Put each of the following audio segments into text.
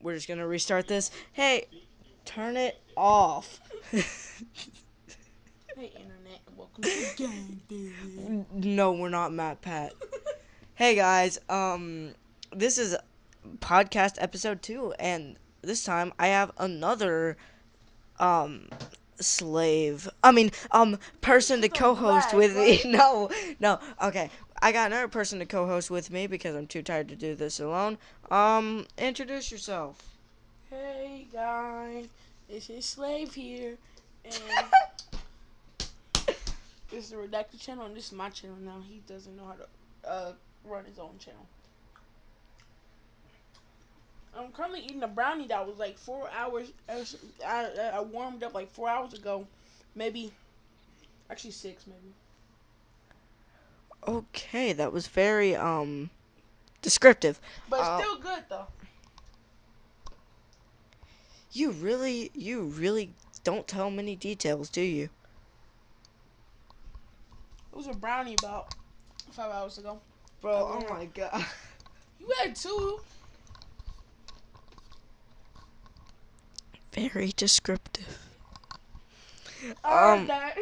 we're just gonna restart this. Hey, turn it off. Hey internet, welcome to Game Theory. No, we're not Matt Pat. Hey guys, this is podcast episode 2, and this time I have another um person to co-host with me. No, okay. I got another person to co-host with me because I'm too tired to do this alone. Introduce yourself. Hey guys, this is Slave here, and this is the redacted channel, and this is my channel now. He doesn't know how to run his own channel. I'm currently eating a brownie that was like 4 hours. I warmed up like 4 hours ago, maybe, actually 6 maybe. Okay, that was very descriptive. But it's still good though. You really don't tell many details, do you? It was a brownie about 5 hours ago. Bro, oh my god. You had 2. Very descriptive. That.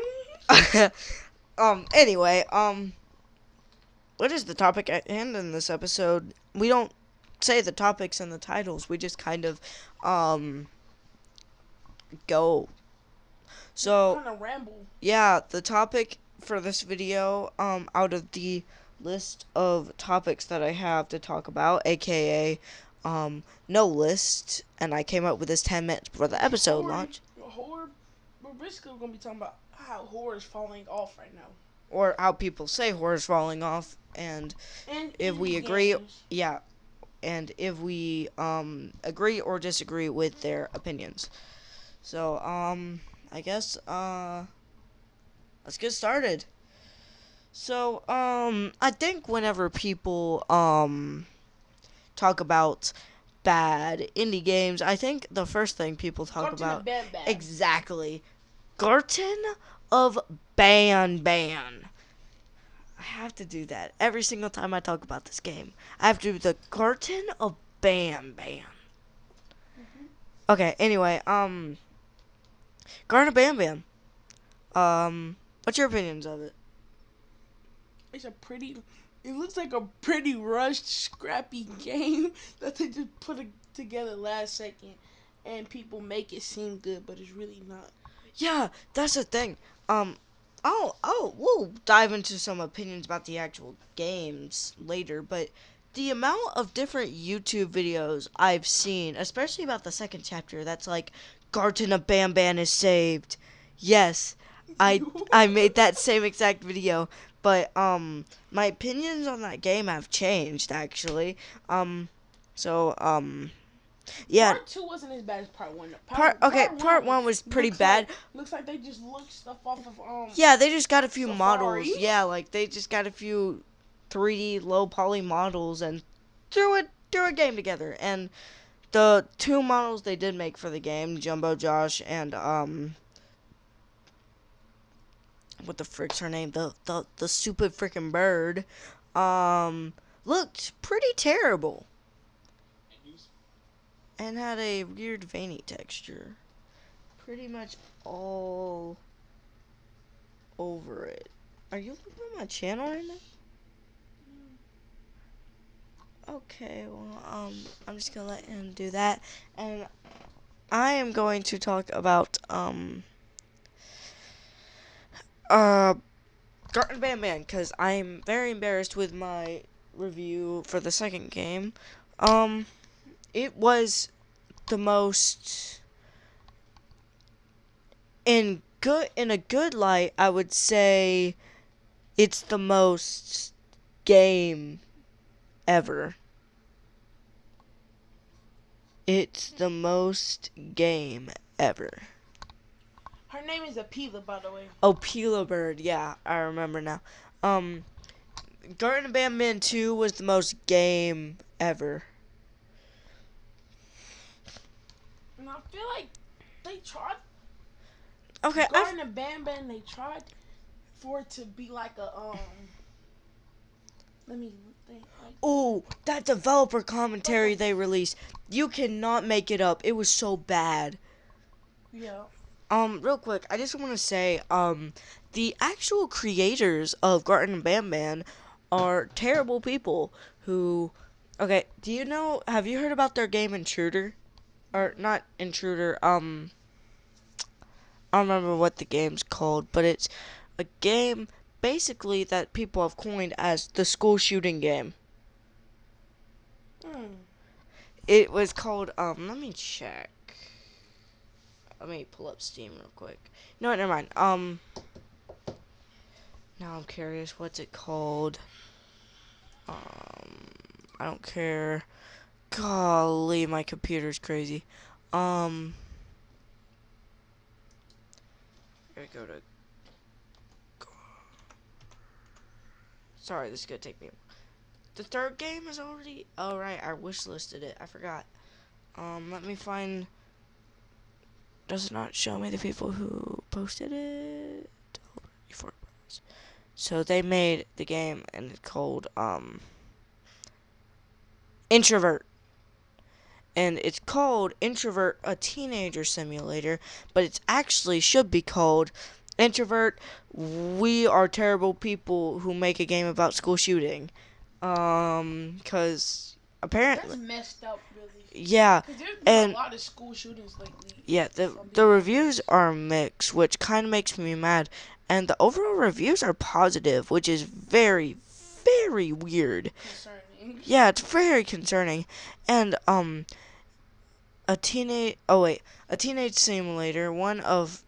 Anyway, what is the topic at hand in this episode? We don't say the topics and the titles. We just kind of, go. So, Kind of ramble. yeah, the topic for this video, out of the list of topics that I have to talk about, aka, no list, and I came up with this 10 minutes before the episode launched. Horror. We're basically going to be talking about how horror is falling off right now. Or how people say horror's falling off, and if we agree, yeah, and if we agree or disagree with their opinions. So I guess let's get started. So I think whenever people talk about bad indie games, I think the first thing people talk about exactly Garten of Banban. I have to do that every single time I talk about this game. I have to do the Garten of Banban. Mm-hmm. Okay, anyway, Garten of Banban. What's your opinions of it? It's it looks like a pretty rushed, scrappy game that they just put together last second, and people make it seem good, but it's really not. Yeah, that's the thing. We'll dive into some opinions about the actual games later, but the amount of different YouTube videos I've seen, especially about the second chapter, that's like, Garten of Banban is saved. Yes, I made that same exact video, but my opinions on that game have changed actually. So yeah. Part 2 wasn't as bad as part 1. Part 1 was pretty bad. Looks like they just looked stuff off of Yeah, they just got a few Safari. models. Yeah, like they just got a few 3D low poly models and threw a game together. And the 2 models they did make for the game, Jumbo Josh and what the frick's her name? The stupid freaking bird, looked pretty terrible. And had a weird veiny texture. Pretty much all over it. Are you looking at my channel right now? Okay, well, I'm just gonna let him do that. And I am going to talk about, Garten Banban, because I'm very embarrassed with my review for the second game. It was the most, in a good light, I would say it's the most game ever. It's the most game ever. Her name is Apila, by the way. Oh, Pila Bird, yeah, I remember now. Garten of Banban 2 was the most game ever. And I feel like they tried. Okay, Garten of Banban, they tried for it to be like a Let me think. Like, Oh, that developer commentary they released. You cannot make it up. It was so bad. yeah. Real quick, I just want to say, the actual creators of Garten and Bam are terrible people who, okay, have you heard about their game Intruder? Or, not Intruder, I don't remember what the game's called, but it's a game, basically, that people have coined as the school shooting game. It was called, let me check. Let me pull up Steam real quick. No, never mind. Now I'm curious, what's it called? I don't care. Golly, my computer's crazy. Gotta go to. Sorry, this is gonna take me. The third game is already. Oh right, I wish listed it. I forgot. Let me find. Does it not show me the people who posted it? So they made the game and it's called Introvert. And it's called Introvert, a Teenager Simulator, but it actually should be called Introvert, we are terrible people who make a game about school shooting. Cause apparently That's messed up, really. yeah, Because there's been and a lot of school shootings lately. yeah, the reviews are mixed, which kind of makes me mad, and the overall reviews are positive, which is very, very weird. Concerning. Yeah, it's very concerning, and a teenage simulator. One of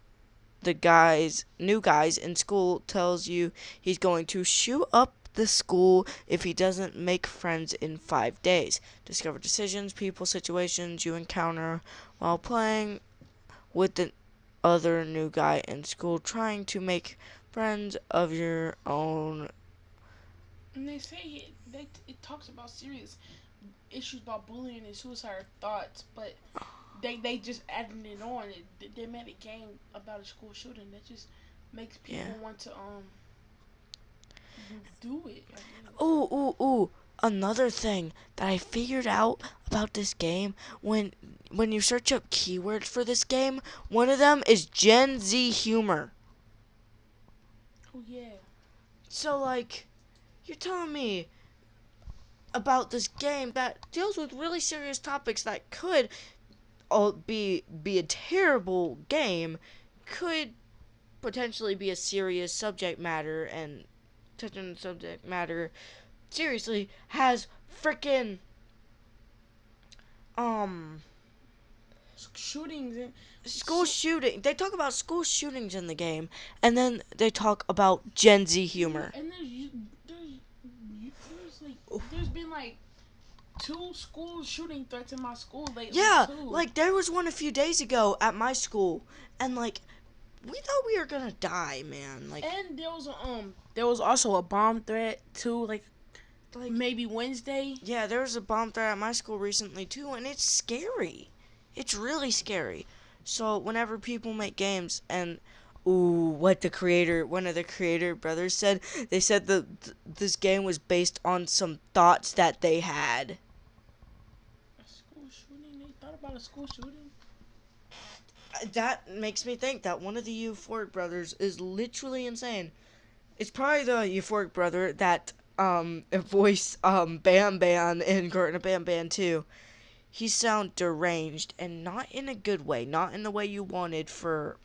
the new guys in school tells you he's going to shoot up the school if he doesn't make friends in 5 days. Discover decisions, people, situations you encounter while playing with the other new guy in school, trying to make friends of your own. And they say it talks about serious issues about bullying and suicidal thoughts, but they just adding it on. They made a game about a school shooting that just makes people want to do it. I guess. Ooh. Another thing that I figured out about this game, when you search up keywords for this game, one of them is Gen Z humor. Oh yeah. So like, you're telling me about this game that deals with really serious topics that could be a terrible game, could potentially be a serious subject matter, and touching the subject matter seriously has freaking Shootings and school shooting. They talk about school shootings in the game, and then they talk about Gen Z humor. And there's been like 2 school shooting threats in my school lately. Yeah, too. like there was one a few days ago at my school, and like we thought we were gonna die, man. Like, and there was also a bomb threat too, like maybe Wednesday. yeah, there was a bomb threat at my school recently too, and it's scary. It's really scary. So whenever people make games and one of the creator brothers said, they said this game was based on some thoughts that they had. A school shooting? They thought about a school shooting? That makes me think that one of the Euphoric brothers is literally insane. It's probably the Euphoric brother that voiced Bam Bam in Garten of Bam 2. He sound deranged, and not in a good way, not in the way you wanted for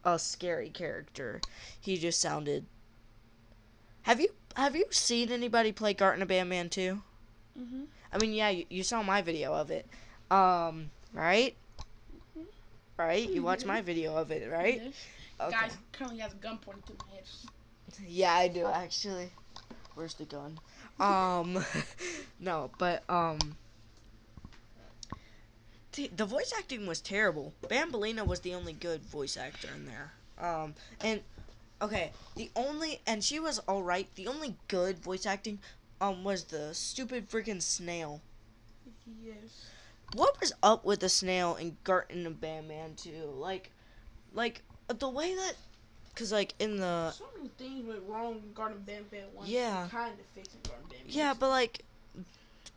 a scary character. He just sounded. Have you seen anybody play Garten of Bam 2? Mhm. I mean, yeah, you saw my video of it. Right? Mhm. Right? You watched my video of it, right? Yes. Okay. Guys currently has a gun pointed to my head. Yeah, I do actually. Where's the gun? No, but the voice acting was terrible. Bambolina was the only good voice actor in there. And okay, she was all right. The only good voice acting was the stupid freaking snail. Yes. What was up with the snail in Garten and Bam 2? Like the way that Cause like in the So many things went wrong in Garden Bam Bam 1. yeah, Kind of fixing Garden Bam Bam yeah, 2. but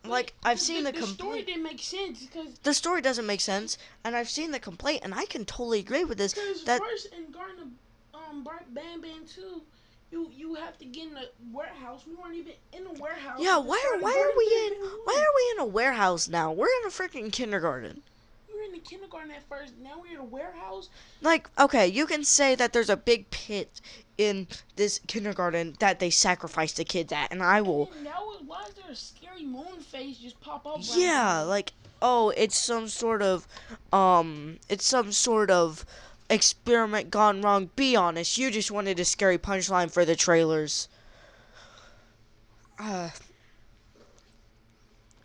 like I've seen the The story complaint. didn't make sense because The story doesn't make sense, and I've seen the complaint, and I can totally agree with this. That first in Garden Bam Bam 2, you have to get in a warehouse. We weren't even in a warehouse. yeah, At the start of Garden Bam Bam 1. why are we in a warehouse now? We're in a freaking kindergarten. We were in the kindergarten at first. Now we're in a warehouse. Like, okay, you can say that there's a big pit in this kindergarten that they sacrifice the kids at, and I will. And now, why is there a scary moon face just pop up? Yeah, like, oh, it's some sort of experiment gone wrong. Be honest, you just wanted a scary punchline for the trailers.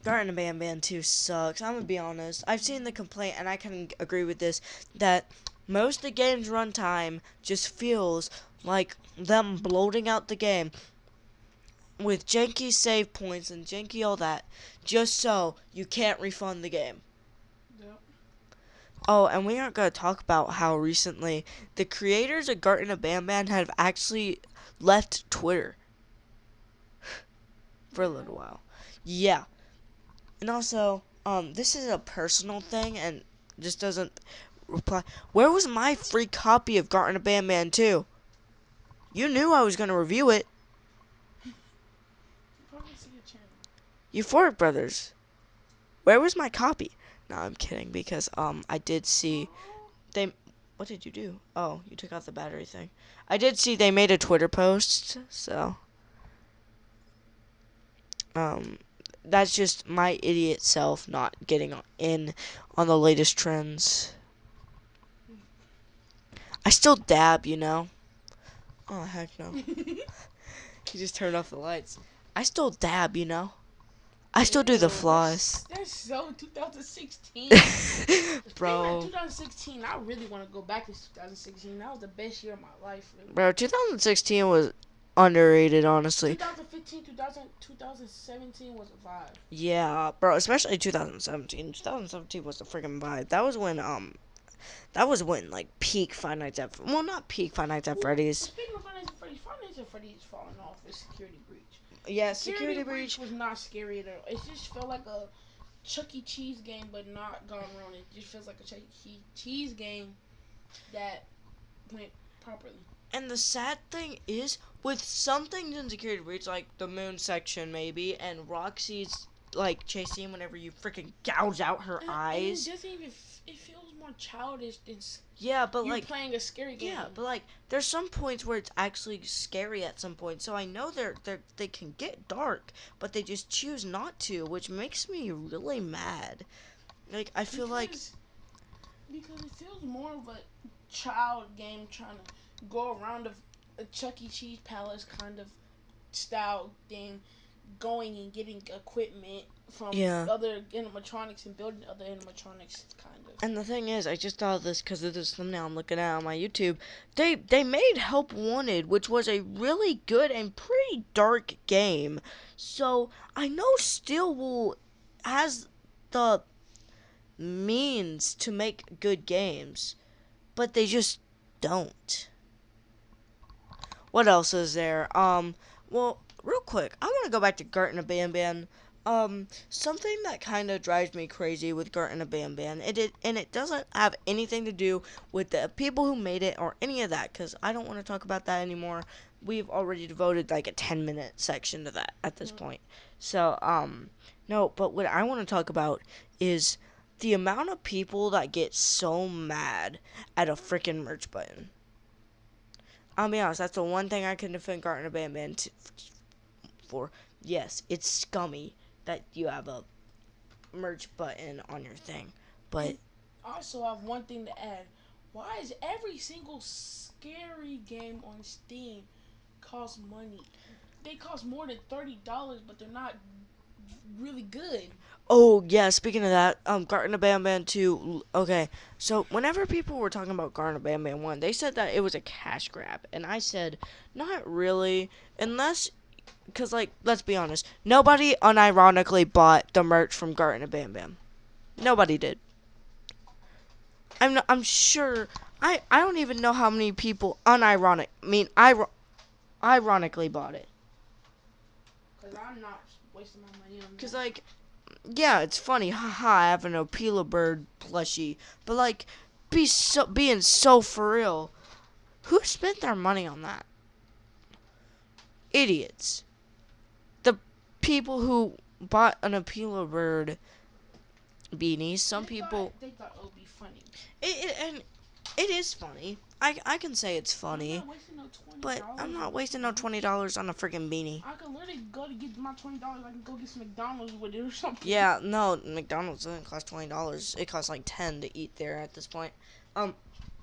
Garten Band Band 2 sucks. I'm gonna be honest. I've seen the complaint, and I can agree with this, that most of the game's runtime just feels like them bloating out the game with janky save points and janky all that, just so you can't refund the game. Yep. Oh, and we aren't going to talk about how recently the creators of Garten of Bam Bam have actually left Twitter for a little while. Yeah. And also, this is a personal thing and just doesn't reply. Where was my free copy of Garten of Bam Bam 2? You knew I was going to review it. Probably see your channel. Euphoric Brothers. Where was my copy? No, I'm kidding, because I did see they. What did you do? Oh, you took out the battery thing. I did see they made a Twitter post, so that's just my idiot self not getting in on the latest trends. I still dab, you know. Oh heck no! You just turned off the lights. I still dab, you know. I still do the floss. That's so 2016. Bro. Like 2016, I really want to go back to 2016. That was the best year of my life. Really. Bro, 2016 was underrated, honestly. 2015, 2017 was a vibe. Yeah, bro, especially 2017. 2017 was the freaking vibe. That was when like peak Five Nights at not peak Five Nights at Freddy's. Speaking of Five Nights at Freddy's falling off with Security Breach. Yeah, Security Breach was not scary at all. It just felt like a Chuck E. Cheese game, but not gone wrong. It just feels like a Chuck E. Cheese game that went properly. And the sad thing is, with some things in Security Breach, like the moon section maybe, and Roxy's like chasing whenever you freaking gouge out her eyes. And it doesn't even. It feels more childish than. Yeah, but you're like playing a scary game. Yeah, but like there's some points where it's actually scary at some point. So I know they can get dark, but they just choose not to, which makes me really mad. Like I feel because it feels more of a child game trying to go around a Chuck E. Cheese Palace kind of style thing, going and getting equipment from other animatronics and building other animatronics, kind of. And the thing is, I just thought of this because of this thumbnail I'm looking at on my YouTube. They made Help Wanted, which was a really good and pretty dark game. So I know Steelwool has the means to make good games, but they just don't. What else is there? Well, real quick, I want to go back to Garten of Bam Bam. Something that kind of drives me crazy with Garten of Bam Bam, it doesn't have anything to do with the people who made it or any of that, because I don't want to talk about that anymore. We've already devoted like a 10-minute section to that at this point. So, no, but what I want to talk about is the amount of people that get so mad at a freaking merch button. I'll be honest, that's the one thing I can defend Garten of Bam Bam for. Yes, it's scummy that you have a merch button on your thing, but also I have one thing to add. Why is every single scary game on Steam cost money? They cost more than $30, but they're not really good. Oh yeah, speaking of that, Garten of Bam Bam 2. Okay, so whenever people were talking about Garten of Bam Bam 1, they said that it was a cash grab, and I said, not really, unless, because like, let's be honest, nobody unironically bought the merch from Garten of Bam Bam. Nobody did. I'm sure. I don't even know how many people ironically bought it. Because I'm not wasting my money on that. Because, like, yeah, it's funny. Haha, I have an Appeal Bird plushie. But, like, being so for real. Who spent their money on that? Idiots. The people who bought an Appeal Bird beanie. Some people. They thought it would be funny. And it is funny. I can say it's funny. I'm not wasting no $20. But I'm not wasting no $20 on a freaking beanie. I could literally go to get my $20. I can go get some McDonald's with it or something. Yeah, no, McDonald's doesn't cost $20. It costs like $10 to eat there at this point.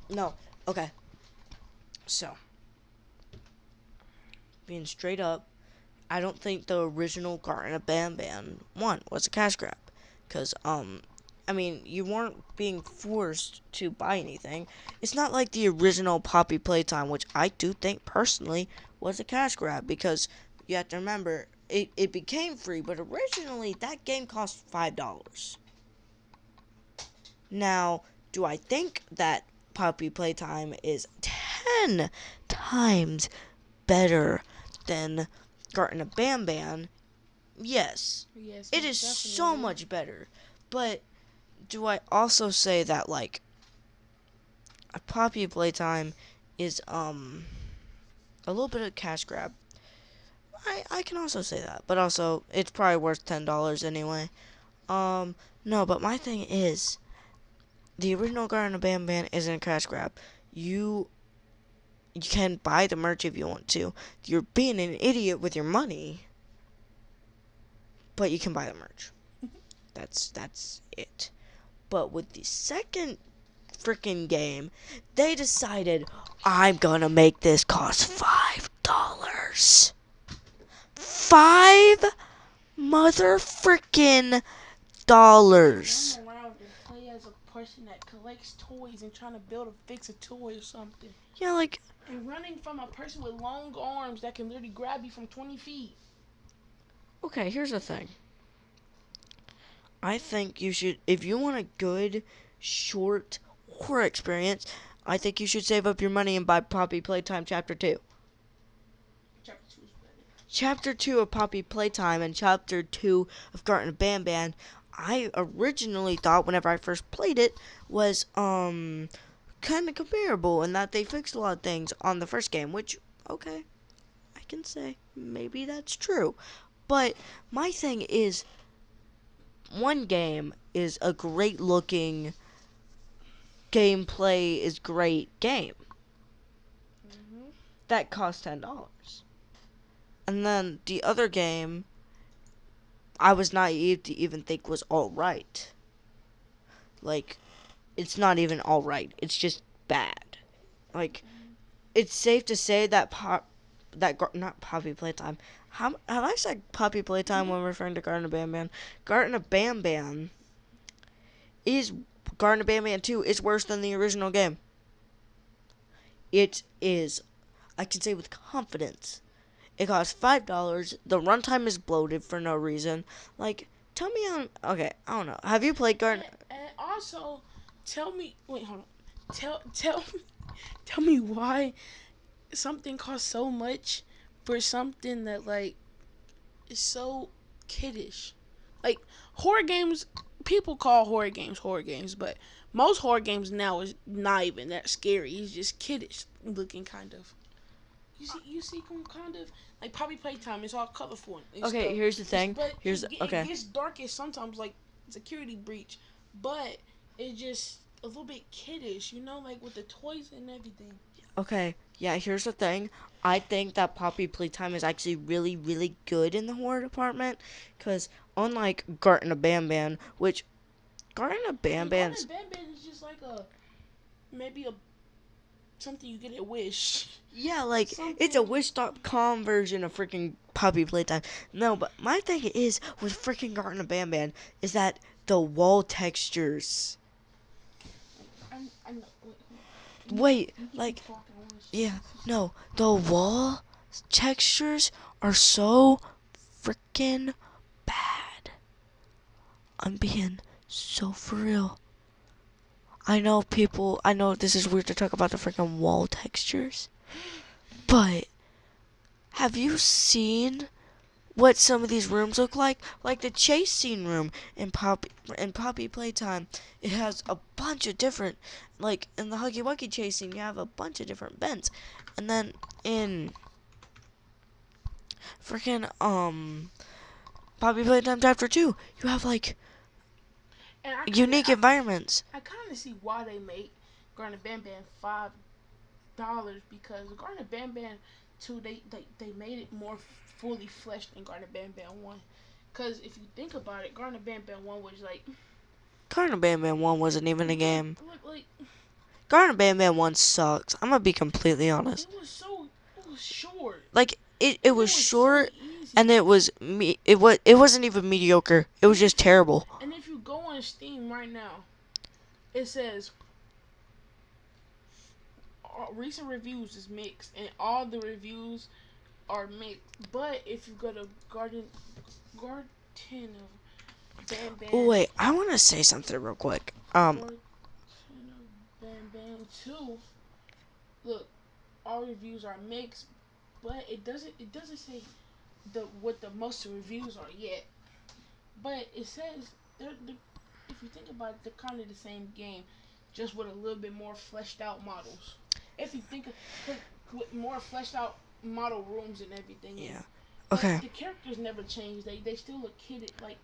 No. Okay. So, being straight up, I don't think the original Garten of Banban one was a cash grab. Because, I mean, you weren't being forced to buy anything. It's not like the original Poppy Playtime, which I do think personally was a cash grab. Because you have to remember, it became free, but originally that game cost $5. Now, do I think that Poppy Playtime is 10 times better than Garten of Banban? Yes. It is so much better. But do I also say that, like, a Poppy Playtime is a little bit of cash grab? I can also say that, but also it's probably worth $10 anyway. No, but my thing is, the original Garden of Banban isn't a cash grab. You can buy the merch if you want to. You're being an idiot with your money, but you can buy the merch. That's it. But with the second freaking game, they decided, I'm gonna make this cost $5. $5 mother freaking dollars. Run around and play as a person that collects toys and trying to fix a toy or something. Yeah, like. And running from a person with long arms that can literally grab you from 20 feet. Okay, here's the thing. I think you should, if you want a good, short horror experience, I think you should save up your money and buy Poppy Playtime Chapter 2. Chapter 2 is better. Chapter 2 of Poppy Playtime and Chapter 2 of Garten of Banban, I originally thought whenever I first played it was kind of comparable in that they fixed a lot of things on the first game, which, okay, I can say maybe that's true. But my thing is, one game is a great looking, gameplay is great game. That costs $10. And then the other game, I was naive to even think was alright. Like, it's not even alright. It's just bad. Like, it's safe to say that not Poppy Playtime. Have I said Poppy Playtime when referring to Garten of Banban? Garten of Banban 2 is worse than the original game. It is. I can say with confidence. It costs $5. The runtime is bloated for no reason. Like, tell me on. Okay, I don't know. Have you played Garten? And also, tell me. Wait, hold on. Tell me why something costs so much for something that, like, is so kiddish. Like, horror games, people call horror games, but most horror games now is not even that scary. It's just kiddish looking, kind of. You see kind of like Poppy Playtime. It's all colorful. Okay, stuff. Here's the thing. It gets darkest sometimes, like security breach, but it's just a little bit kiddish, like with the toys and everything. Okay, yeah, here's the thing. I think that Poppy Playtime is actually really, really good in the horror department. Because unlike Garten of Banban, which Garten of Banban is just like maybe something you get at Wish. Yeah, like, it's a Wish.com version of freaking Poppy Playtime. No, but my thing is, with freaking Garten of Banban, is that the wall textures. I know. Wait, like, yeah, no, the wall textures are so freaking bad. I'm being so for real. I know people. I know this is weird to talk about the freaking wall textures, but have you seen what some of these rooms look like? Like the chase scene room in Poppy Playtime, it has a bunch of different, like in the Huggy Wuggy chase scene, you have a bunch of different vents, and then in freaking Poppy Playtime Chapter 2, you have like unique environments. I kind of see why they make Garden Bam Bam $5 because Garden Bam Bam 2 they made it more fully fleshed than Garden Bam Bam 1. Cause if you think about it, Garden Bam Bam 1 was like Garden Bam Bam 1 wasn't even a game. like Garden Bam Bam 1 sucks. I'm gonna be completely honest. it was short. Like it was short, so easy. and it wasn't even mediocre. It was just terrible. And if you go on Steam right now, it says recent reviews is mixed, and all the reviews are mixed. But if you go to Garden of Bam Bam, Oh wait, I want to say something real quick. Garden of Bam Bam 2, look, all reviews are mixed, but it doesn't say what the most reviews are yet. But it says if you think about it, they're kind of the same game, just with a little bit more fleshed out models. If you think of with more fleshed out model rooms and everything. Yeah. Okay. Okay. The characters never change. They still look kidded like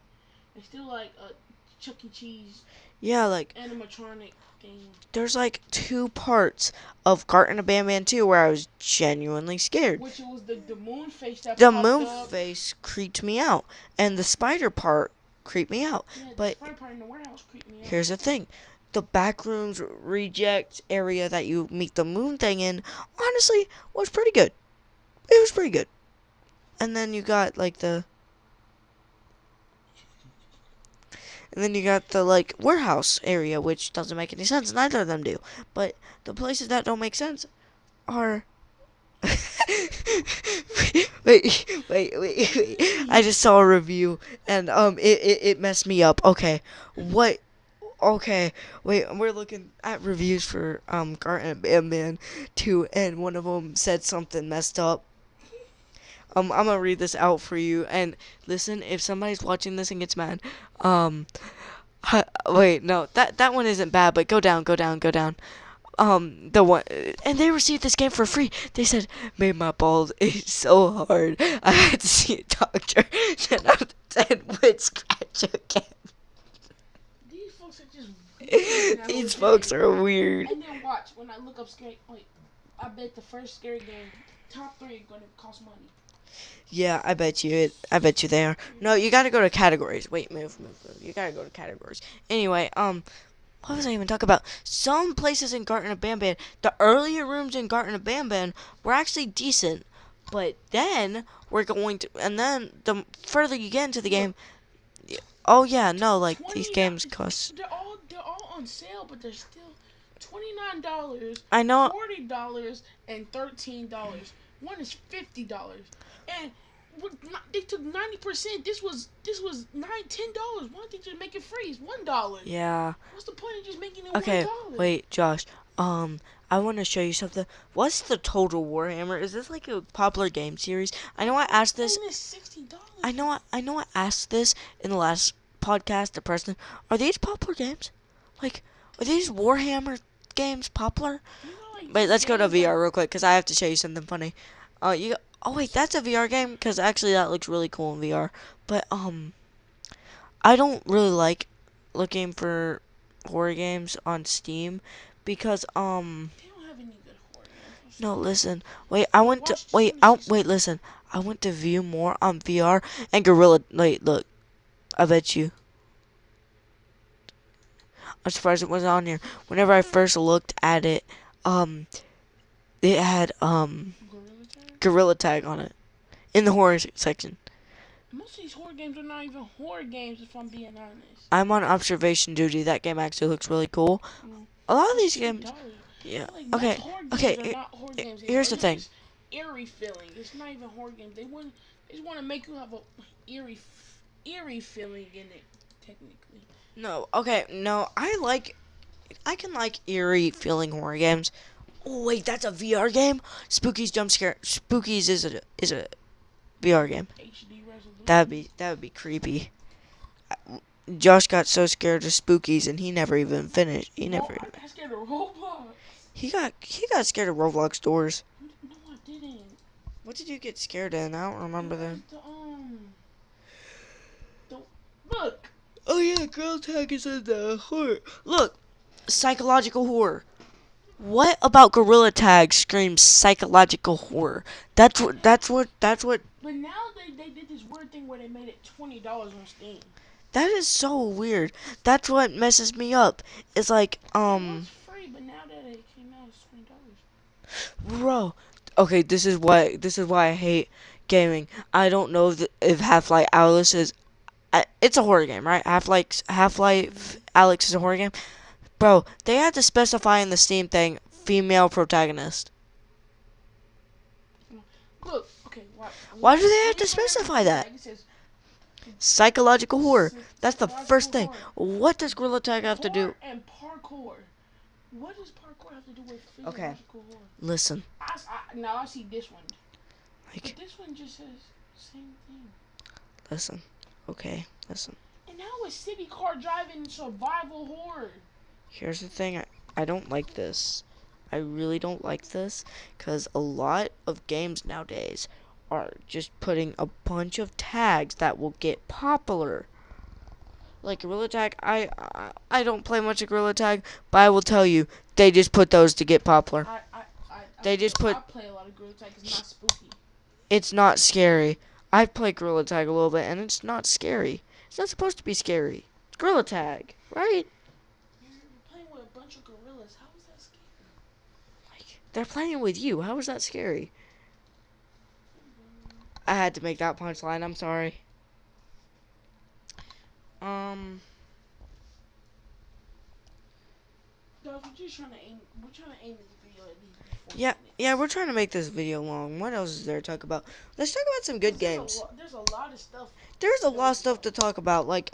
they still like a Chuck E. Cheese. Yeah, like animatronic thing. There's like 2 parts of Garden of Bam Bam 2 where I was genuinely scared. Which was the moon face that the popped moon up. face creeped me out, and the spider part creeped me out. Yeah, but the spider part in the warehouse creeped me out. Here's the thing. The backrooms reject area that you meet the moon thing in, honestly, was pretty good. It was pretty good. And then you got like the like warehouse area, which doesn't make any sense. Neither of them do. But the places that don't make sense are wait. I just saw a review and it messed me up. Okay. What? Okay. Wait, we're looking at reviews for Garten of Bam Bam 2, and one of them said something messed up. I'm gonna read this out for you, and listen, if somebody's watching this and gets mad, wait, no, that one isn't bad, but go down. The one, and they received this game for free. They said, made my balls itch so hard, I had to see a doctor. 10 out of 10 would scratch again. These folks are just weird. These folks are weird. And then watch, when I look up scary, wait, I bet the first scary game, top 3 are gonna cost money. Yeah, I bet you they are. No, you gotta go to categories. Wait, move. You gotta go to categories. Anyway, what was I even talking about? Some places in Garten of Bam Bam, the earlier rooms in Garten of Bam Bam were actually decent. But then and then the further you get into the game, oh yeah, no, like these games cost. They're all on sale, but they're still $29. I know. $40 and $13. One is $50, and they took 90%. This was $10. Why don't they just make it free? It's $1. Yeah. What's the point of just making it Okay, $1? wait, Josh. I want to show you something. What's the Total Warhammer? Is this like a popular game series? I know I asked this. $60. I know I asked this in the last podcast to Preston. Are these popular games? Like, are these Warhammer games popular? Wait, let's go to VR real quick because I have to show you something funny. Oh wait, that's a VR game because actually that looks really cool in VR. But I don't really like looking for horror games on Steam because They don't have any good horror games. no, listen. Wait, listen. I went to view more on VR and Gorilla. Wait, look. I bet you. I'm surprised it wasn't on here. Whenever I first looked at it, it had Gorilla Tag on it in the horror section. Most of these horror games are not even horror games, if I'm being honest. I'm on observation duty. That game actually looks really cool. A lot of these games. Yeah. Okay. Here's the thing. Eerie feeling. It's not even horror games. They just want to make you have a eerie feeling in it. Technically. No. Okay. No. I like I can like eerie feeling horror games. Oh wait, that's a VR game. Spooky's jump scare. Spooky's is a VR game. HD resolution. That would be creepy. Josh got so scared of Spookies and he never even finished. He never. I got scared of Roblox. He got scared of Roblox doors. No, I didn't. What did you get scared in? I don't remember that. Look. Oh yeah, Girl Tag is in the horror. Look, psychological horror. What about Gorilla Tag screams psychological horror? That's what. But now they did this weird thing where they made it $20 on Steam. That is so weird. That's what messes me up. It's like It was free, but now that it came out, it's $20. Bro. Okay, this is why I hate gaming. I don't know if Half-Life Alice is. It's a horror game, right? Half-Life Alex is a horror game. Bro, they had to specify in the Steam thing female protagonist. Look, okay, why do they have to specify that? Psychological horror. That's the first thing. What does Gorilla Tag have to do? And parkour. What does parkour have to do with physiological horror? Listen. Now I see this one. Like, but this one just says same thing. Listen. Okay, listen. And now it's city car driving survival horror. Here's the thing. I don't like this. I really don't like this because a lot of games nowadays are just putting a bunch of tags that will get popular. Like Gorilla Tag, I don't play much of Gorilla Tag, but I will tell you, they just put those to get popular. I play a lot of Gorilla Tag. It's not spooky. It's not scary. I play Gorilla Tag a little bit, and it's not scary. It's not supposed to be scary. It's Gorilla Tag, right? You're playing with a bunch of gorillas. How is that scary? Like, they're playing with you. How is that scary? I had to make that punchline. I'm sorry. We're trying to aim this video at least. Yeah, we're trying to make this video long. What else is there to talk about? Let's talk about some good games. There's a lot of stuff. There's a lot of stuff to talk about. Like,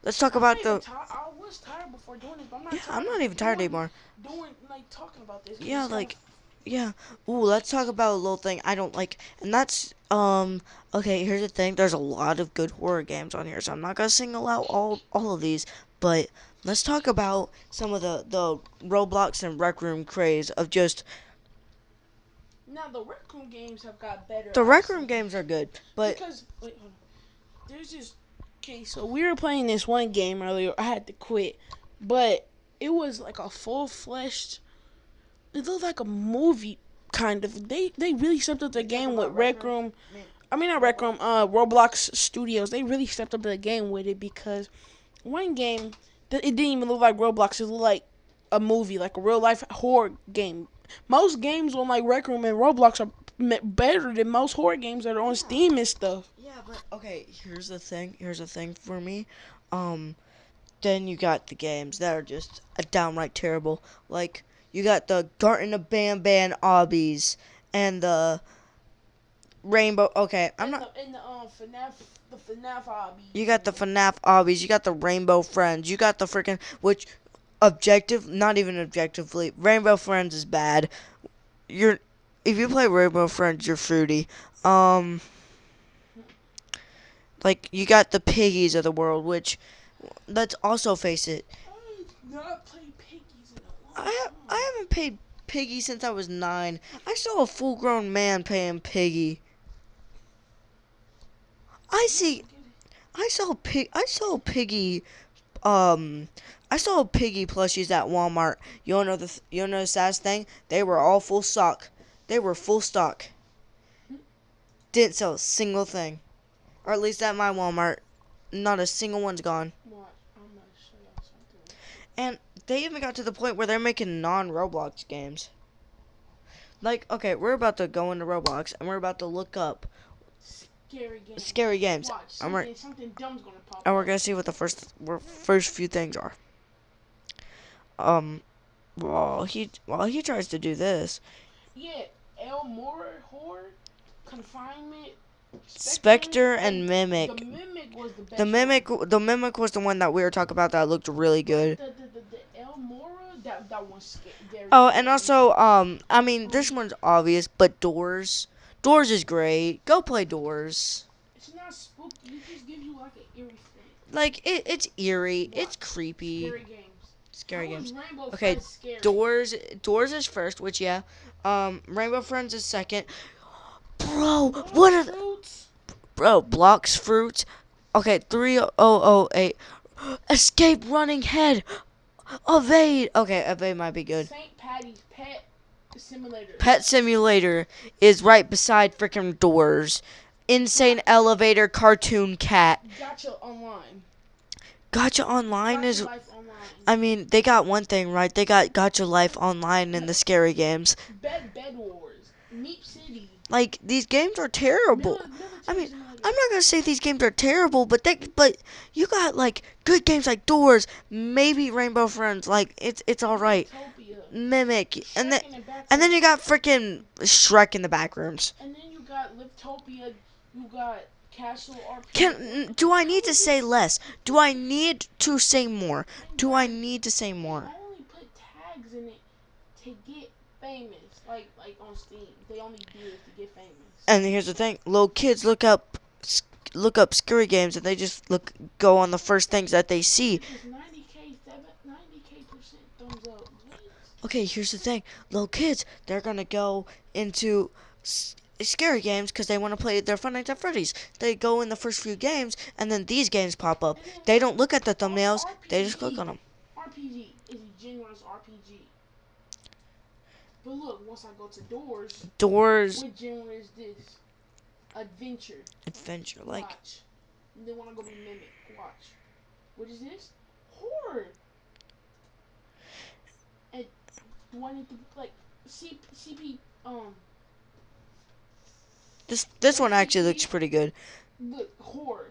let's talk about the. I was tired before doing this, but I'm not. Yeah, I'm not even tired anymore. Talking about this. Yeah, like, yeah. Ooh, let's talk about a little thing I don't like, and that's Okay, here's the thing. There's a lot of good horror games on here, so I'm not gonna single out all of these, but let's talk about some of the Roblox and Rec Room craze of just. Now the Rec Room games have got better. The Rec Room games are good, but because wait, hold on. There's this. Okay, so we were playing this one game earlier. I had to quit, but it was like a full-fledged. It looked like a movie, kind of. They really stepped up the game with Rec Room. I mean, not Rec Room. Roblox Studios. They really stepped up the game with it because one game, it didn't even look like Roblox. It looked like a movie, like a real life horror game. Most games on like Rec Room and Roblox are better than most horror games that are on Steam and stuff. Yeah, but okay. Here's the thing for me. Then you got the games that are just downright terrible. Like, you got the Garten of Banban obbies and the Rainbow. Okay, I'm not. And the FNAF obbies. You got the FNAF obbies. You got the Rainbow Friends. You got the freaking not even objectively, Rainbow Friends is bad. If you play Rainbow Friends, you're fruity. Like, you got the Piggies of the world, which, let's also face it. I've not played Piggies in a long time. I haven't played Piggy since I was 9. I saw a full-grown man playing Piggy. I saw Piggy plushies at Walmart. You know the saddest thing? They were all full stock. They were full stock. Didn't sell a single thing. Or at least at my Walmart. Not a single one's gone. I'm gonna show y'all something. And they even got to the point where they're making non-Roblox games. Like, okay, we're about to go into Roblox and we're about to look up scary games. Watch, something dumb's gonna pop and we're gonna see what the first few things are. While he tries to do this. Yeah, horror, confinement, Spectre and Mimic. The Mimic was the best. The Mimic was the one that we were talking about that looked really good. The That one's very Oh, scary. and also, I mean, this one's obvious, but Doors. Doors is great. Go play Doors. It's not spooky. It just gives you like an eerie thing. Like, it's eerie. What? It's creepy. Scary games. Scary How games. is Rainbow Okay, Friends scary? Doors is first, which, yeah. Rainbow Friends is second. Bro, what are... Fruits? Bro, Blocks Fruits. Okay, 3008. Escape Running Head. Evade. Okay, Evade might be good. St. Patty's Pet Simulator. Pet Simulator is right beside freaking Doors. Insane Elevator Cartoon Cat. Gotcha Online. Gotcha Online Gotcha is... Life Online. I mean, they got one thing right. They got Gotcha Life Online in the scary games. Bed Wars. Meep City. Like, these games are terrible. I mean, I'm not gonna say these games are terrible, but you got like good games like Doors, maybe Rainbow Friends. Like, it's all right. Mimic, and then you got freaking Shrek in the back rooms. And then you got Liftopia. You got Castle RPG. Do I need to say less? Do I need to say more? Do I need to say more? They only put tags in it to get famous. Like on Steam, they only do it to get famous. And here's the thing: little kids look up scary games, and they just go on the first things that they see. 90K% thumbs up. What? Okay, here's the thing: little kids, they're gonna go into scary games because they want to play their Five Nights at Freddy's. They go in the first few games, and then these games pop up. They don't look at the thumbnails; they just click on them. RPG is a generous RPG. But look, once I go to Doors. What genre is this? Adventure, like. Watch. And then when I go to Mimic, watch. What is this? Horror. And do I need to like CP This one actually looks pretty good. Look, horror.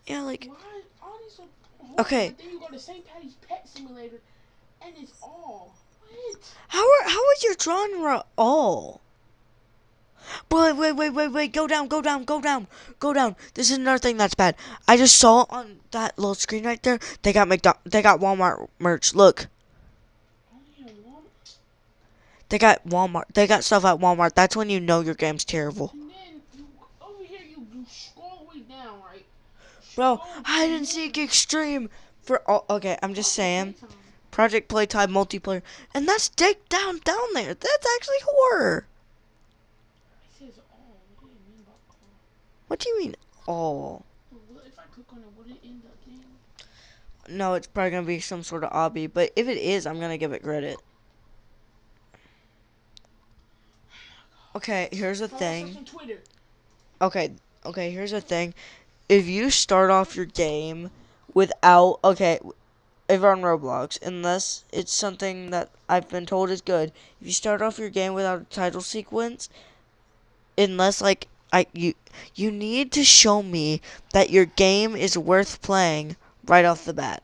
Yeah, like. Why all these are horror? Okay. But then you go to St. Patty's Pet Simulator, and it's all. What? How is your genre all? But wait. Go down. This is another thing that's bad. I just saw on that little screen right there. They got Walmart merch. Look. They got Walmart. They got stuff at Walmart. That's when you know your game's terrible. And then over here you scroll way down, right? Bro, hide and seek extreme for all. Okay, I'm just saying. Project Playtime multiplayer, and that's down there. That's actually horror. It says all. What do you mean by all? What do you mean all? Well, if I click on it, would it end up being? No, it's probably gonna be some sort of obby, but if it is, I'm gonna give it credit. Okay, here's the thing. Okay, here's the thing. If you start off your game without, if on Roblox, unless it's something that I've been told is good, if you start off your game without a title sequence, unless you need to show me that your game is worth playing right off the bat.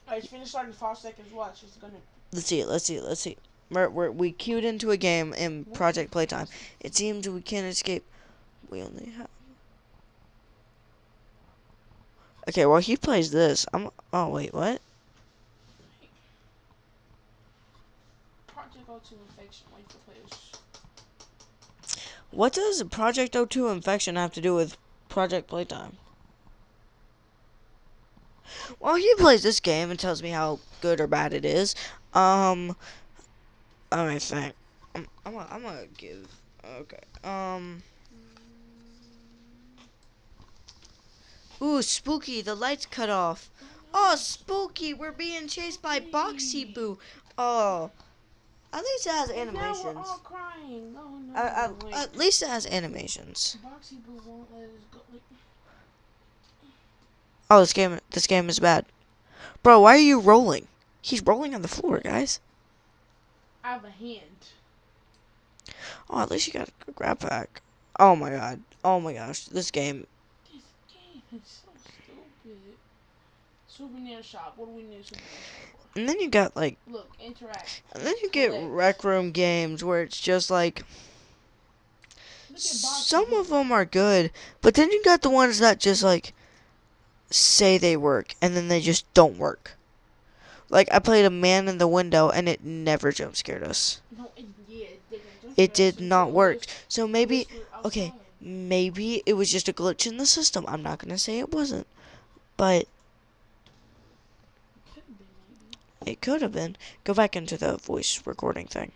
Alright, it's finished starting 5 seconds. Watch, it's gonna. Let's see. We queued into a game in Project Playtime. It seems we can't escape. We only have. Okay, well he plays this. Oh wait, what? Project O2 infection. Wait for players. What does Project O2 infection have to do with Project Playtime? Well, he plays this game and tells me how good or bad it is. I think I'm gonna give. Okay. Ooh, spooky! The lights cut off. Oh, spooky! We're being chased by Boxy Boo. Oh, at least it has animations. Now we're all crying. No. At least it has animations. Boxy Boo won't let us go. Oh, this game is bad. Bro, why are you rolling? He's rolling on the floor, guys. I have a hand. Oh, at least you got a grab pack. Oh my god. Oh my gosh. This game. This game is so stupid. Souvenir shop. What do we need a souvenir shop for? And then you got like. Look, interact. And then you get rec room games where it's just like. Some of them are good, but then you got the ones that just like say they work and then they just don't work. Like, I played a man in the window, and it never jump scared us. No, yeah, it didn't. It did not work. So maybe, Unless we're okay, outside. maybe it was just a glitch in the system. I'm not gonna say it wasn't, but Could have been maybe. it could have been. Go back into the voice recording thing,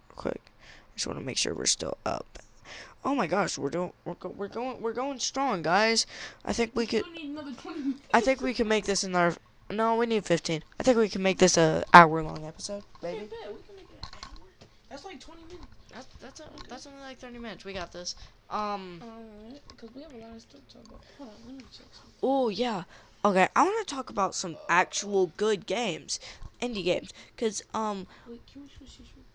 real quick. I just want to make sure we're still up. Oh my gosh, we're going strong, guys. I think we could. Still need another 20 minutes. I think we can make this in our. No, we need 15. I think we can make this a hour-long episode, baby. Okay, bet. We can make it an hour. That's like 20 minutes. That's only like 30 minutes. We got this. Because we have a lot of stuff to talk about. Hold on, let me check something. Oh yeah. Okay, I want to talk about some actual good games, indie games, cause Wait, can we switch seats real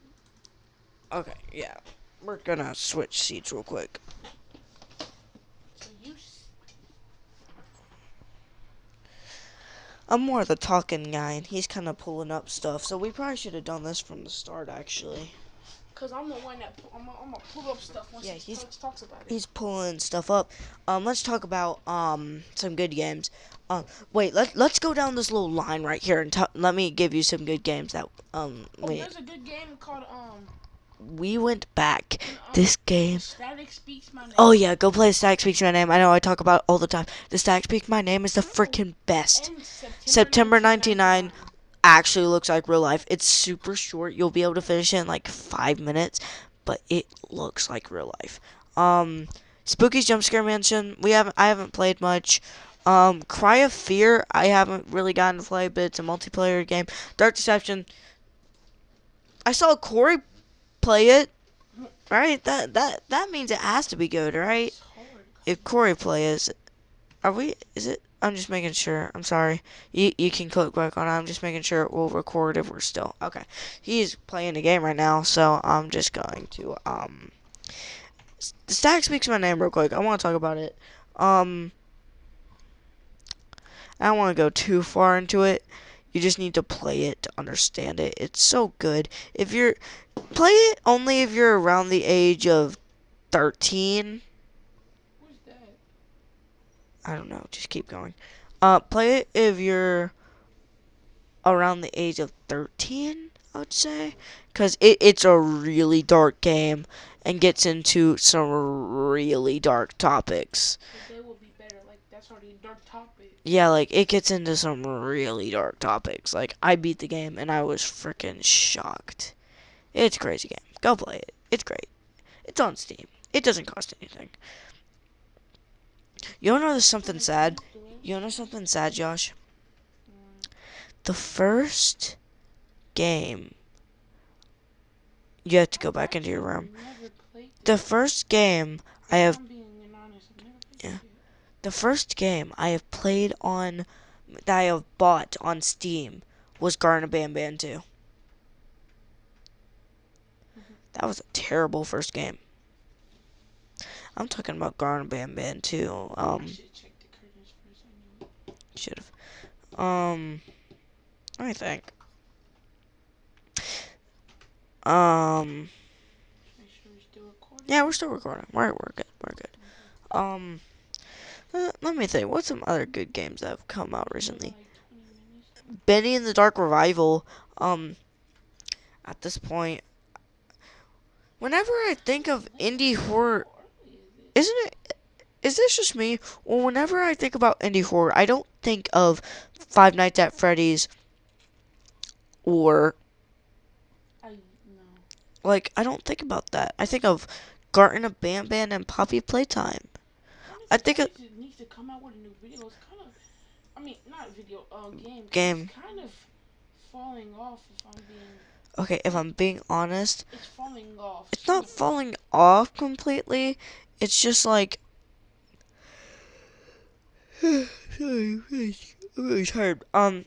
quick? Okay, yeah, we're gonna switch seats real quick. So I'm more the talking guy, and he's kind of pulling up stuff. So we probably should have done this from the start, actually. Cause I'm the one that I'm gonna pull up stuff once he talks about it. He's pulling stuff up. Let's talk about some good games. Wait, let's go down this little line right here and let me give you some good games that There's a good game called we went back. This game. Static Speaks My Name. Oh yeah, go play Static Speaks My Name. I know I talk about it all the time. The Static Speaks My Name is the freaking best. September 99 actually looks like real life. It's super short. You'll be able to finish it in like 5 minutes, but it looks like real life. Spooky's Jump Scare Mansion. I haven't played much. Cry of Fear. I haven't really gotten to play, but it's a multiplayer game. Dark Deception. I saw Corey play it. Right? That means it has to be good, right? If Corey plays, is it? I'm just making sure. I'm sorry. You can click back on it. I'm just making sure it will record if we're still. Okay. He's playing the game right now, so I'm just going to, the Stack Speaks My Name real quick. I want to talk about it. I don't want to go too far into it. You just need to play it to understand it. It's so good. Play it only if you're around the age of 13. Who's that? I don't know. Just keep going. Play it if you're around the age of 13, I would say. Because it's a really dark game and gets into some really dark topics. They will be better. Like, that's already a dark topic. Yeah, like, it gets into some really dark topics. Like, I beat the game and I was freaking shocked. It's a crazy game. Go play it. It's great. It's on Steam. It doesn't cost anything. You wanna know something sad? You wanna know something sad, Josh? The first game... You have to go back into your room. The first game I have... Yeah. The first game I have played on... That I have bought on Steam was Garden Band Band 2. That was a terrible first game. I'm talking about Garden Band Band 2. Should have. Let me think. Yeah, we're still recording. We're good. We're good. Let me think. What's some other good games that have come out recently? Benny and the Dark Revival. At this point, whenever I think of indie horror, isn't it? Is this just me? Well, whenever I think about indie horror, I don't think of Five Nights at Freddy's or like I don't think about that. I think of Garten of Bam Bam and Poppy Playtime. I think it needs to come out with a new video. It's kind of, I mean, not video, game. It's kind of falling off. If I'm being. Okay, if I'm being honest, it's falling off. It's not falling off completely. It's just like. Sorry, I'm really tired. At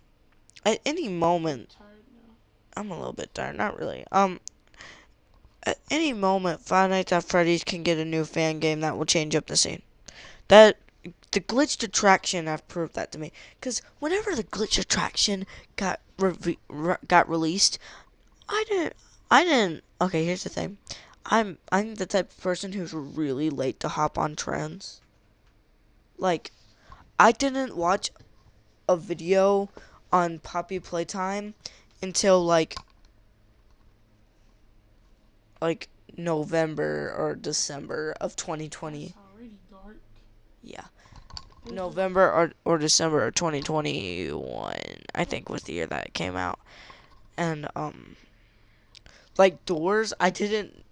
any moment, I'm a little bit tired. Not really. At any moment, Five Nights at Freddy's can get a new fan game that will change up the scene. That the glitched attraction have proved that to me. Cause whenever the glitched attraction got released, I didn't. Okay, here's the thing. I'm the type of person who's really late to hop on trends. Like, I didn't watch a video on Poppy Playtime until like November or December of 2020. It's already dark. Yeah. November or December of 2021, I think, was the year that it came out. And like Doors, I didn't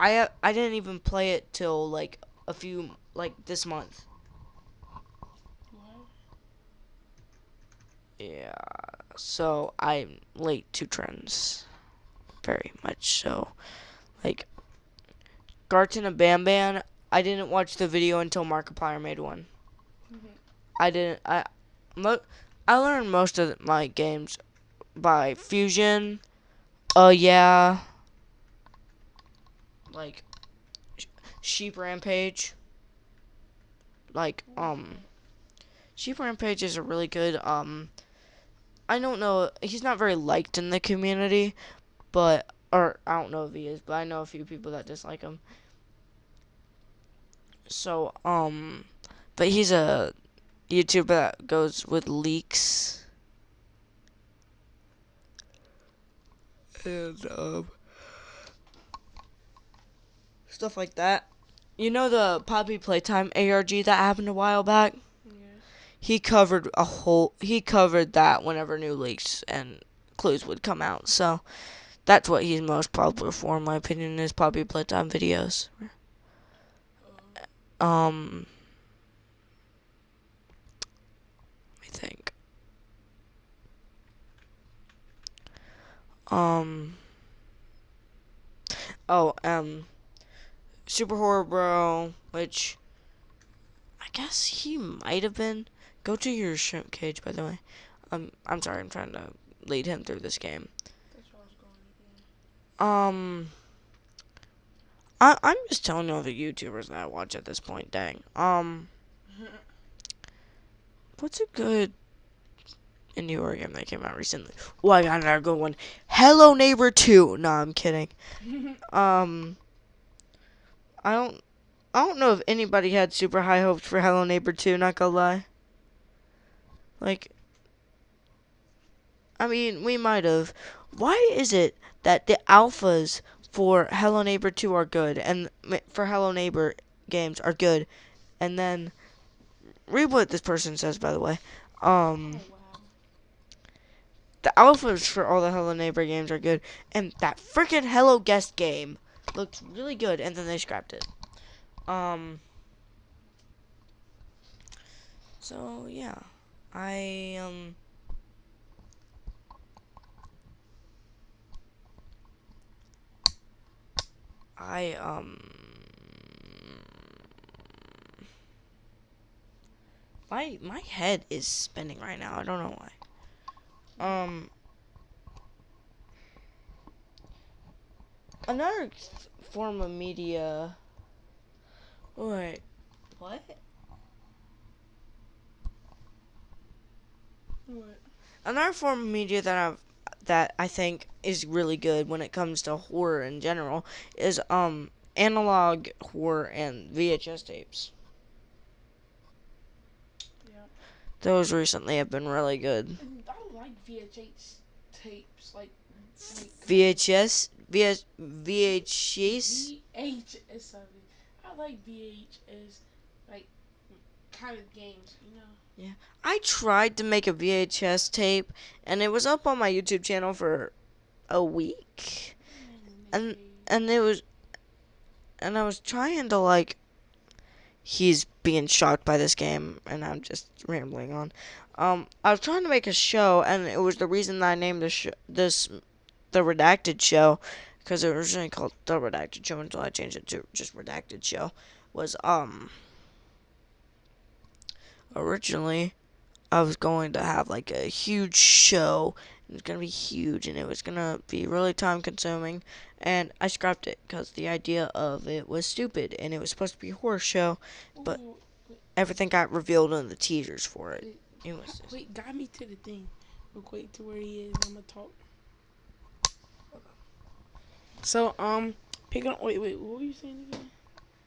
even play it till like a few this month. What? Yeah. So I'm late to trends. Very much so. Like Garten and Bam Bam, I didn't watch the video until Markiplier made one. I didn't I learned most of my games by Fusion. Yeah. Like Sheep Rampage. Like Sheep Rampage is a really good I don't know, he's not very liked in the community, but or I don't know if he is, but I know a few people that dislike him. So but he's a YouTuber that goes with leaks. And stuff like that. You know the Poppy Playtime ARG that happened a while back? Yes. He covered that whenever new leaks and clues would come out. So that's what he's most popular for, in my opinion, is Poppy Playtime videos. Let me think. Oh, Super Horror Bro, which I guess he might have been. Go to your shrimp cage, by the way. I'm sorry, I'm trying to lead him through this game. That's what I was going again. I'm just telling you all the YouTubers that I watch at this point. Dang. What's a good indie horror game that came out recently? Oh, I got another good one. Hello Neighbor 2. No, I'm kidding. I don't know if anybody had super high hopes for Hello Neighbor 2, not gonna lie. Like, I mean, we might have. Why is it that the alphas for Hello Neighbor 2 are good and for Hello Neighbor games are good, and then read what this person says, by the way. Oh wow. The alphas for all the Hello Neighbor games are good, and that freaking Hello Guest game looked really good, and then they scrapped it. So yeah, I I my head is spinning right now. I don't know why. Another form of media. Wait, what? What? Another form of media that I think is really good when it comes to horror in general is analog horror and VHS tapes. Yeah. Those recently have been really good. I like VHS tapes, VHS VHS VHS. I like VHS, like kind of games, you know. Yeah. I tried to make a VHS tape and it was up on my YouTube channel for a week. And it was and I was trying to he's being shocked by this game and I'm just rambling on. I was trying to make a show and it was the reason that I named the Redacted Show, because it was originally called The Redacted Show until I changed it to just Redacted Show. Was originally I was going to have like a huge show. It was gonna be huge and it was gonna be really time consuming, and I scrapped it because the idea of it was stupid and it was supposed to be a horror show, but everything got revealed in the teasers for it. It was just... Wait, got me to the thing. Real quick to where he is. I'm gonna talk. So pick up. Wait. What were you saying again?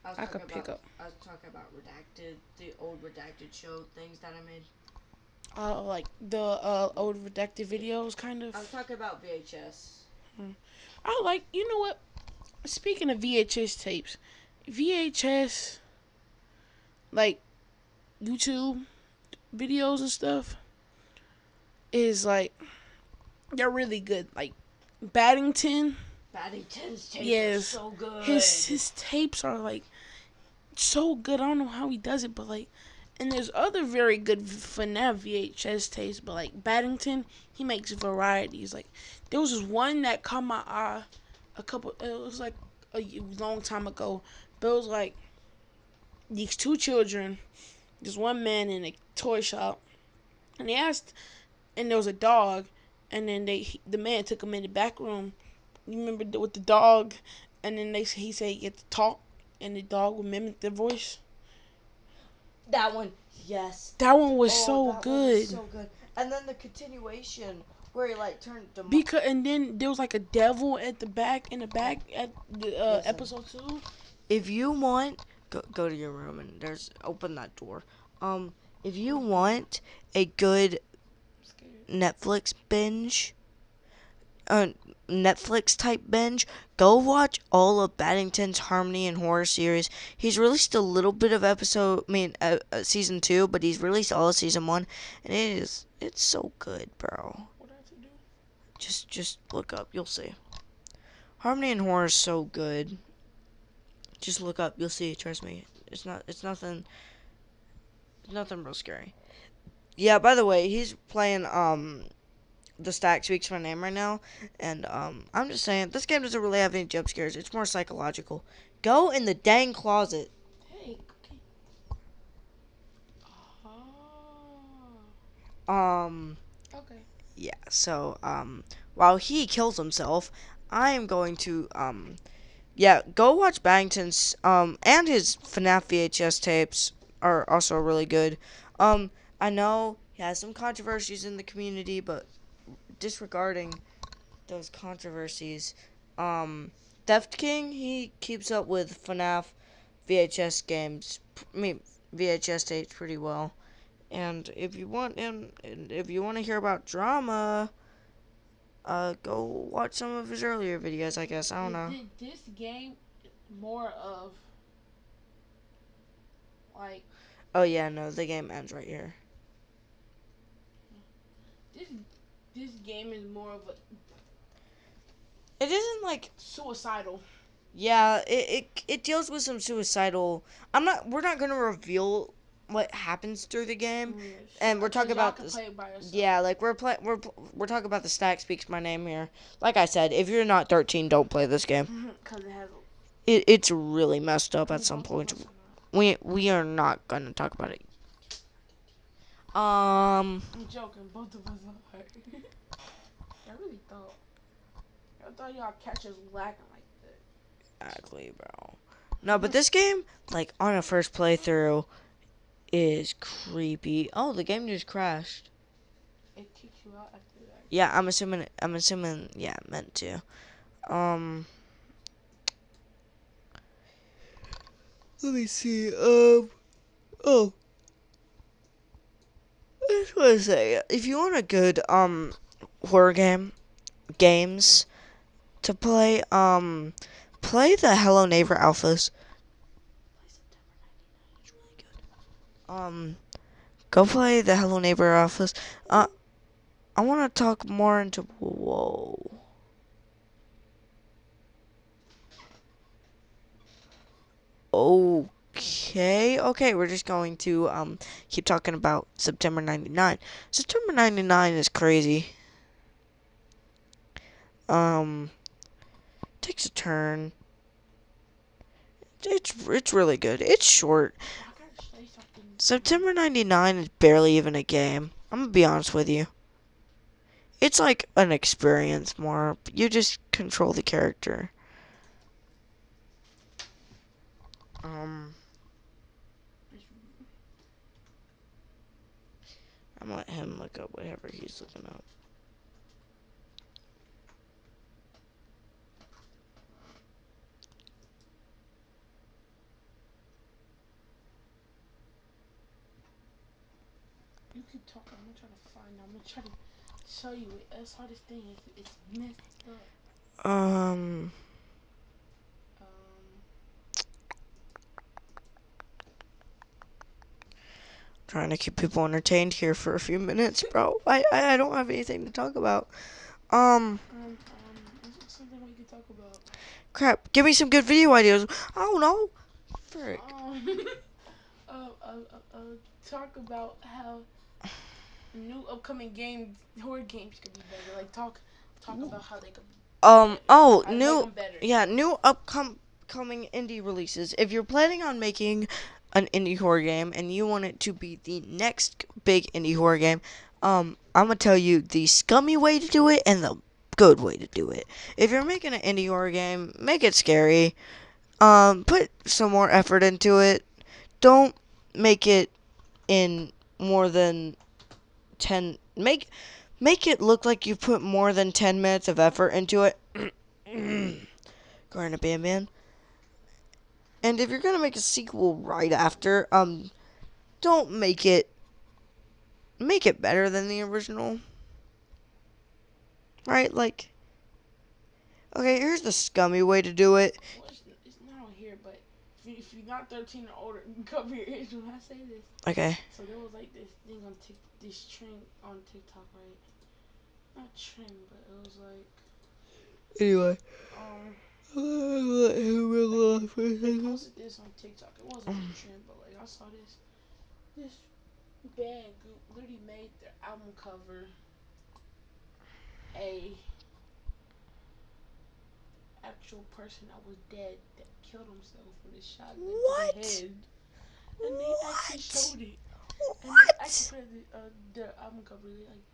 I could pick up. I was talking about Redacted, the old Redacted show things that I made. Like the old redacted videos, kind of. I'm talking about VHS. I like. You know what? Speaking of VHS tapes, VHS like YouTube videos and stuff is like they're really good. Like Baddington, Paddington's tapes are yes, so good. his tapes are like so good. I don't know how he does it, but like, and there's other very good FNAF VHS tapes, but like Baddington, he makes varieties. Like there was this one that caught my eye a couple. It was like a long time ago, but it was like these two children, this one man in a toy shop, and they asked, and there was a dog, and then the man took him in the back room. You remember with the dog, and then he said he get to talk, and the dog would mimic their voice. That one, yes. That one was Oh, so good. so good. And then the continuation where he like turned the Because and then there was like a devil at the back at the episode 2. If you want, go to your room and open that door. If you want a good Netflix binge, uh, Netflix type binge, go watch all of Baddington's Harmony and Horror series. He's released a little bit of season 2, but he's released all of season 1, and it's so good, bro. What do I have to do? Just look up, you'll see. Harmony and Horror is so good. Just look up, you'll see. Trust me, it's nothing real scary. Yeah. By the way, he's playing the Stack Speaks My Name right now, and I'm just saying this game doesn't really have any jump scares. It's more psychological. Go in the dang closet. Hey, okay. Okay. Yeah. So while he kills himself, I am going to yeah, go watch Bangton's and his FNAF VHS tapes are also really good. I know he has some controversies in the community, but disregarding those controversies, Theft King, he keeps up with FNAF VHS games, VHS tapes pretty well. And if you want to hear about drama, go watch some of his earlier videos. I guess I don't know. This game more of like Oh yeah, no, the game ends right here. this this game is more of a It isn't like suicidal. yeah, it deals with some suicidal. We're not gonna reveal what happens through the game, and we're talking about this. Yeah, like we're talking about the Stack Speaks My Name here. Like I said, if you're not 13, don't play this game. Because it has. It's really messed up at some point. We are not gonna talk about it. I'm joking. Both of us are. I really thought. I thought y'all catch us lacking like that. Exactly, bro. No, but this game, like on a first playthrough, is creepy. Oh, the game just crashed. It kicks you out after that. Yeah, I'm assuming. Yeah, it meant to. Let me see. Oh, I just want to say, if you want a good horror games to play, play the Hello Neighbor alphas. Go play the Hello Neighbor alphas. I want to talk more into whoa. Okay, we're just going to keep talking about September 99. September 99 is crazy. Takes a turn. It's really good. It's short. September 99 is barely even a game. I'm gonna be honest with you. It's like an experience more. You just control the character. I'm gonna let him look up whatever he's looking up. keep talking. I'm gonna try to find. I'm gonna try to show you it. That's hardest thing. It's messed up. Um, Um, trying to keep people entertained here for a few minutes, bro. I don't have anything to talk about. What's something we can talk about? Crap. Give me some good video ideas. I don't know. Frick. Uh, uh, uh, uh, talk about how new upcoming games, horror games, could be better. Like talk about how they could. Oh, How to make new, them better. yeah, new upcoming indie releases. If you're planning on making an indie horror game and you want it to be the next big indie horror game, I'm gonna tell you the scummy way to do it and the good way to do it. If you're making an indie horror game, make it scary. Put some more effort into it. Don't make it in more than 10. Make it look like you put more than 10 minutes of effort into it. Garnet Bam Bam. And if you're gonna make a sequel right after, don't make it better than the original. Right? Like, okay, here's the scummy way to do it. Well, it's not on here, but if you're not 13 or older, come here. When I say this. Okay. So there was like this thing on this trend on TikTok, right? Not trend, but it was like Anyway. they posted this on TikTok. It wasn't a trend, but like I saw this band group literally made their album cover a actual person that was dead that killed himself with a shotgun to the head, and they actually showed it, and they actually put their album cover. Like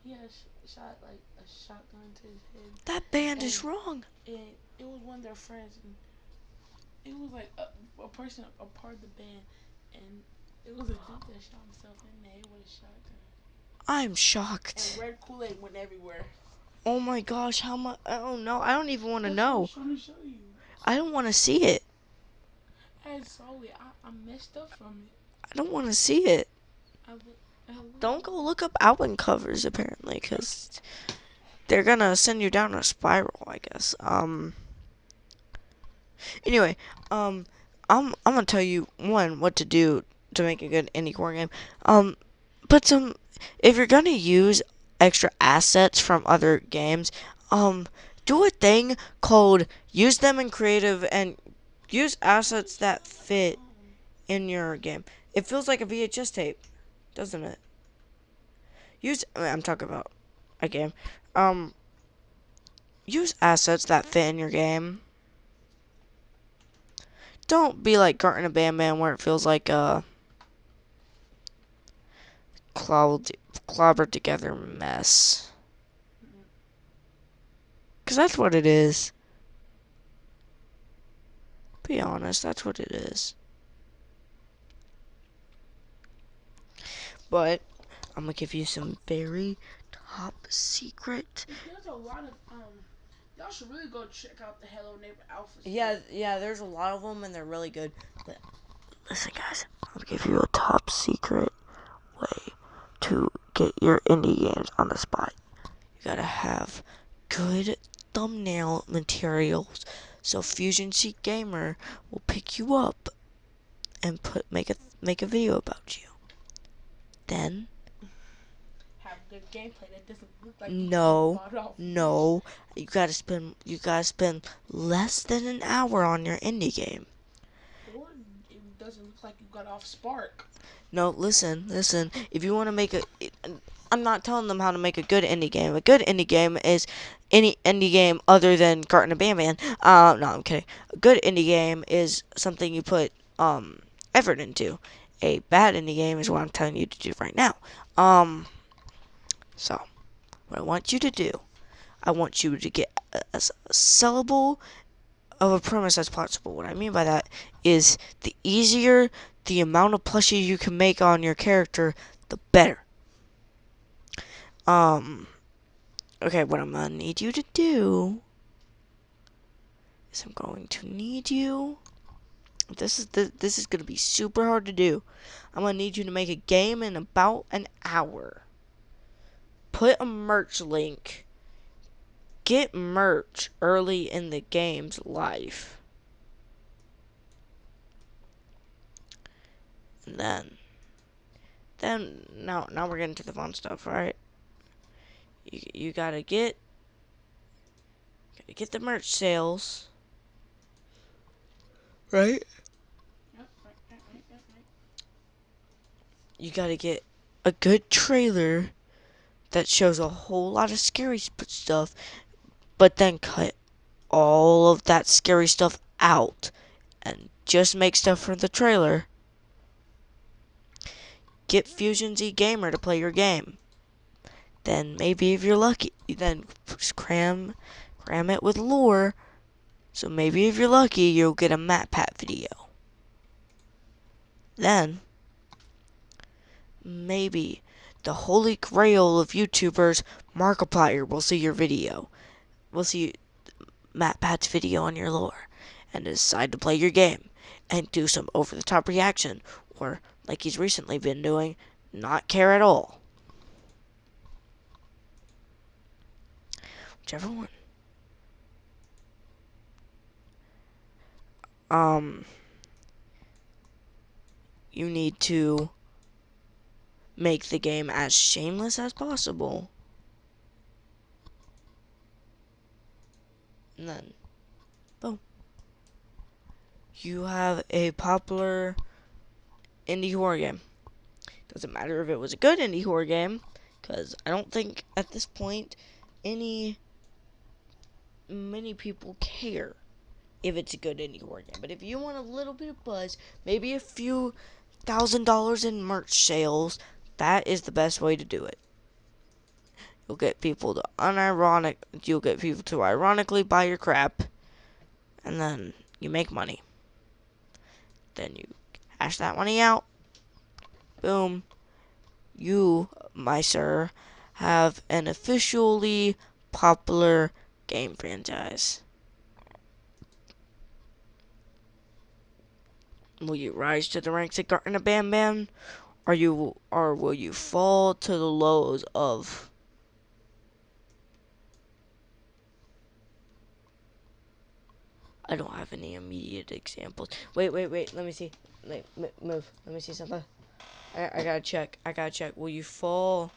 he had shot like a shotgun to his head. That band is wrong. And it was one of their friends, and it was like a person, a part of the band, and it was a dude that shot himself in the head with a shotgun. I'm shocked. And red Kool-Aid went everywhere. Oh my gosh, how much? Oh no, I don't even want to know. That's what I'm trying to show you. I don't want to see it. I saw it. I messed up from it. I don't want to see it. Don't go look up album covers, apparently, because they're gonna send you down a spiral, I guess. Anyway, I'm gonna tell you what to do to make a good indie horror game. Put some. If you're gonna use extra assets from other games, do a thing called use them in creative and use assets that fit in your game. It feels like a VHS tape, doesn't it? I'm talking about a game. Use assets that fit in your game. Don't be like Garten of Bam Bam where it feels like a clobbered together mess. Because that's what it is. Be honest, that's what it is. But I'm gonna give you some very top secret. There's a lot of y'all should really go check out the Hello Neighbor Alpha. Yeah, there's a lot of them and they're really good. But listen, guys, I'm gonna give you a top secret way to get your indie games on the spot. You gotta have good thumbnail materials, so Fusion Seek Gamer will pick you up and make a video about you. Then have good gameplay that doesn't look like no, you gotta spend less than an hour on your indie game. Or it doesn't look like you got off Spark. No, listen. If you want to make I'm not telling them how to make a good indie game. A good indie game is any indie game other than Garten of Bam Bam. No, I'm kidding. A good indie game is something you put effort into. A bad indie game is what I'm telling you to do right now. So what I want you to do, I want you to get as sellable of a premise as possible. What I mean by that is the easier the amount of plushies you can make on your character, the better. Okay, what I'm gonna need you to do is I'm going to need you This is gonna be super hard to do. I'm gonna need you to make a game in about an hour. Put a merch link. Get merch early in the game's life. And then now we're getting to the fun stuff, right? You gotta get the merch sales, right? Yep, right. You gotta get a good trailer that shows a whole lot of scary stuff, but then cut all of that scary stuff out and just make stuff from the trailer. Get Fusion Z Gamer to play your game. Then maybe if you're lucky, then cram it with lore. So maybe if you're lucky, you'll get a MatPat video. Then maybe the holy grail of YouTubers, Markiplier, will see your video. We'll see MatPat's video on your lore and decide to play your game and do some over-the-top reaction, or like he's recently been doing, not care at all. Whichever one. You need to make the game as shameless as possible. And then, boom. You have a popular indie horror game. Doesn't matter if it was a good indie horror game, because I don't think at this point many people care if it's a good indie horror game. But if you want a little bit of buzz, maybe a few $1,000 in merch sales, that is the best way to do it. You'll get people to ironically buy your crap, and then you make money. Then you hash that money out. Boom. You, my sir, have an officially popular game franchise. Will you rise to the ranks of Garten Bam Bam, or will you fall to the lows of? I don't have any immediate examples. Wait. Let me see. Move. Let me see something. I gotta check. Will you fall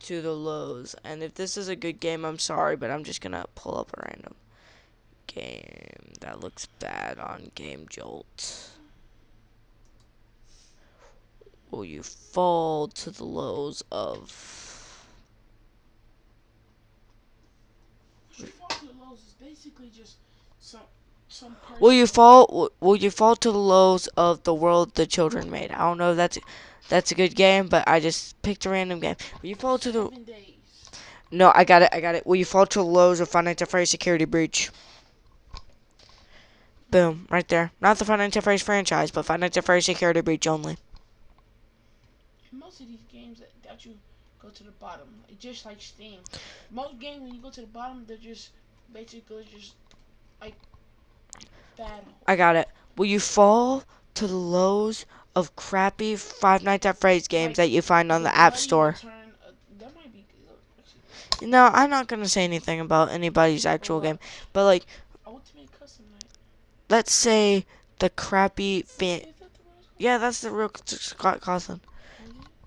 to the lows? And if this is a good game, I'm sorry, but I'm just gonna pull up a random game that looks bad on Game Jolt. Will you fall to the lows of? Will you fall to the lows is basically just some person. Will you fall to the lows of the world the children made? I don't know if that's a good game, but I just picked a random game. Will you fall to the? 7 days. No, I got it. Will you fall to the lows of Five Nights at Freddy's Security Breach? Boom, right there. Not the Five Nights at Freddy's franchise, but Five Nights at Freddy's Security Breach only. Most of these games that you go to the bottom, just like Steam. Most games when you go to the bottom, they're just basically just like battle. I got it. Will you fall to the lows of crappy Five Nights at Freddy's games that you find on the App Store? That might be good. No, I'm not gonna say anything about anybody's actual game, but like, Ultimate Custom Night. let's say the crappy fan. Yeah, that's the real Scott Cawthon.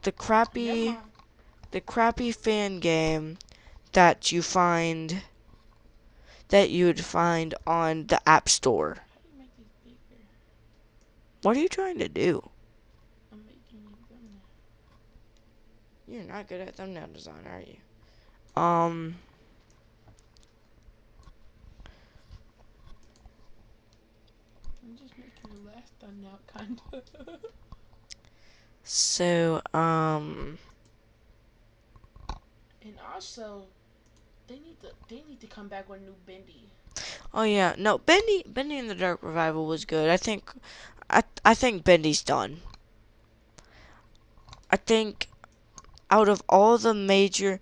The crappy fan game that you'd find on the App Store. How do you make these bigger? What are you trying to do? I'm making you thumbnail. You're not good at thumbnail design, are you? I'm just making the last thumbnail kind of. So, And also, they need to come back with new Bendy. Oh yeah, no, Bendy in the Dark Revival was good. I think Bendy's done. I think out of all the major,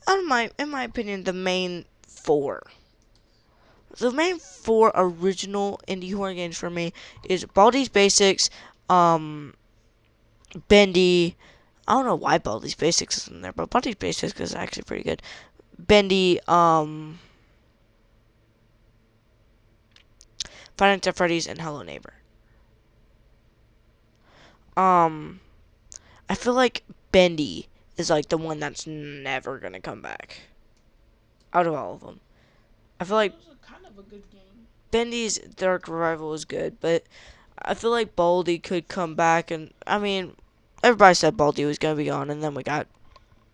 in my opinion, the main four, The main 4 original indie horror games for me is Baldi's Basics, Bendy. I don't know why Baldi's Basics is in there, but Baldi's Basics is actually pretty good. Bendy, Five Nights at Freddy's, and Hello Neighbor. I feel like Bendy is like the one that's never gonna come back out of all of them. I feel like It was kind of a good game. Bendy's Dark Revival is good, but I feel like Baldi could come back, and I mean, everybody said Baldi was gonna be gone, and then we got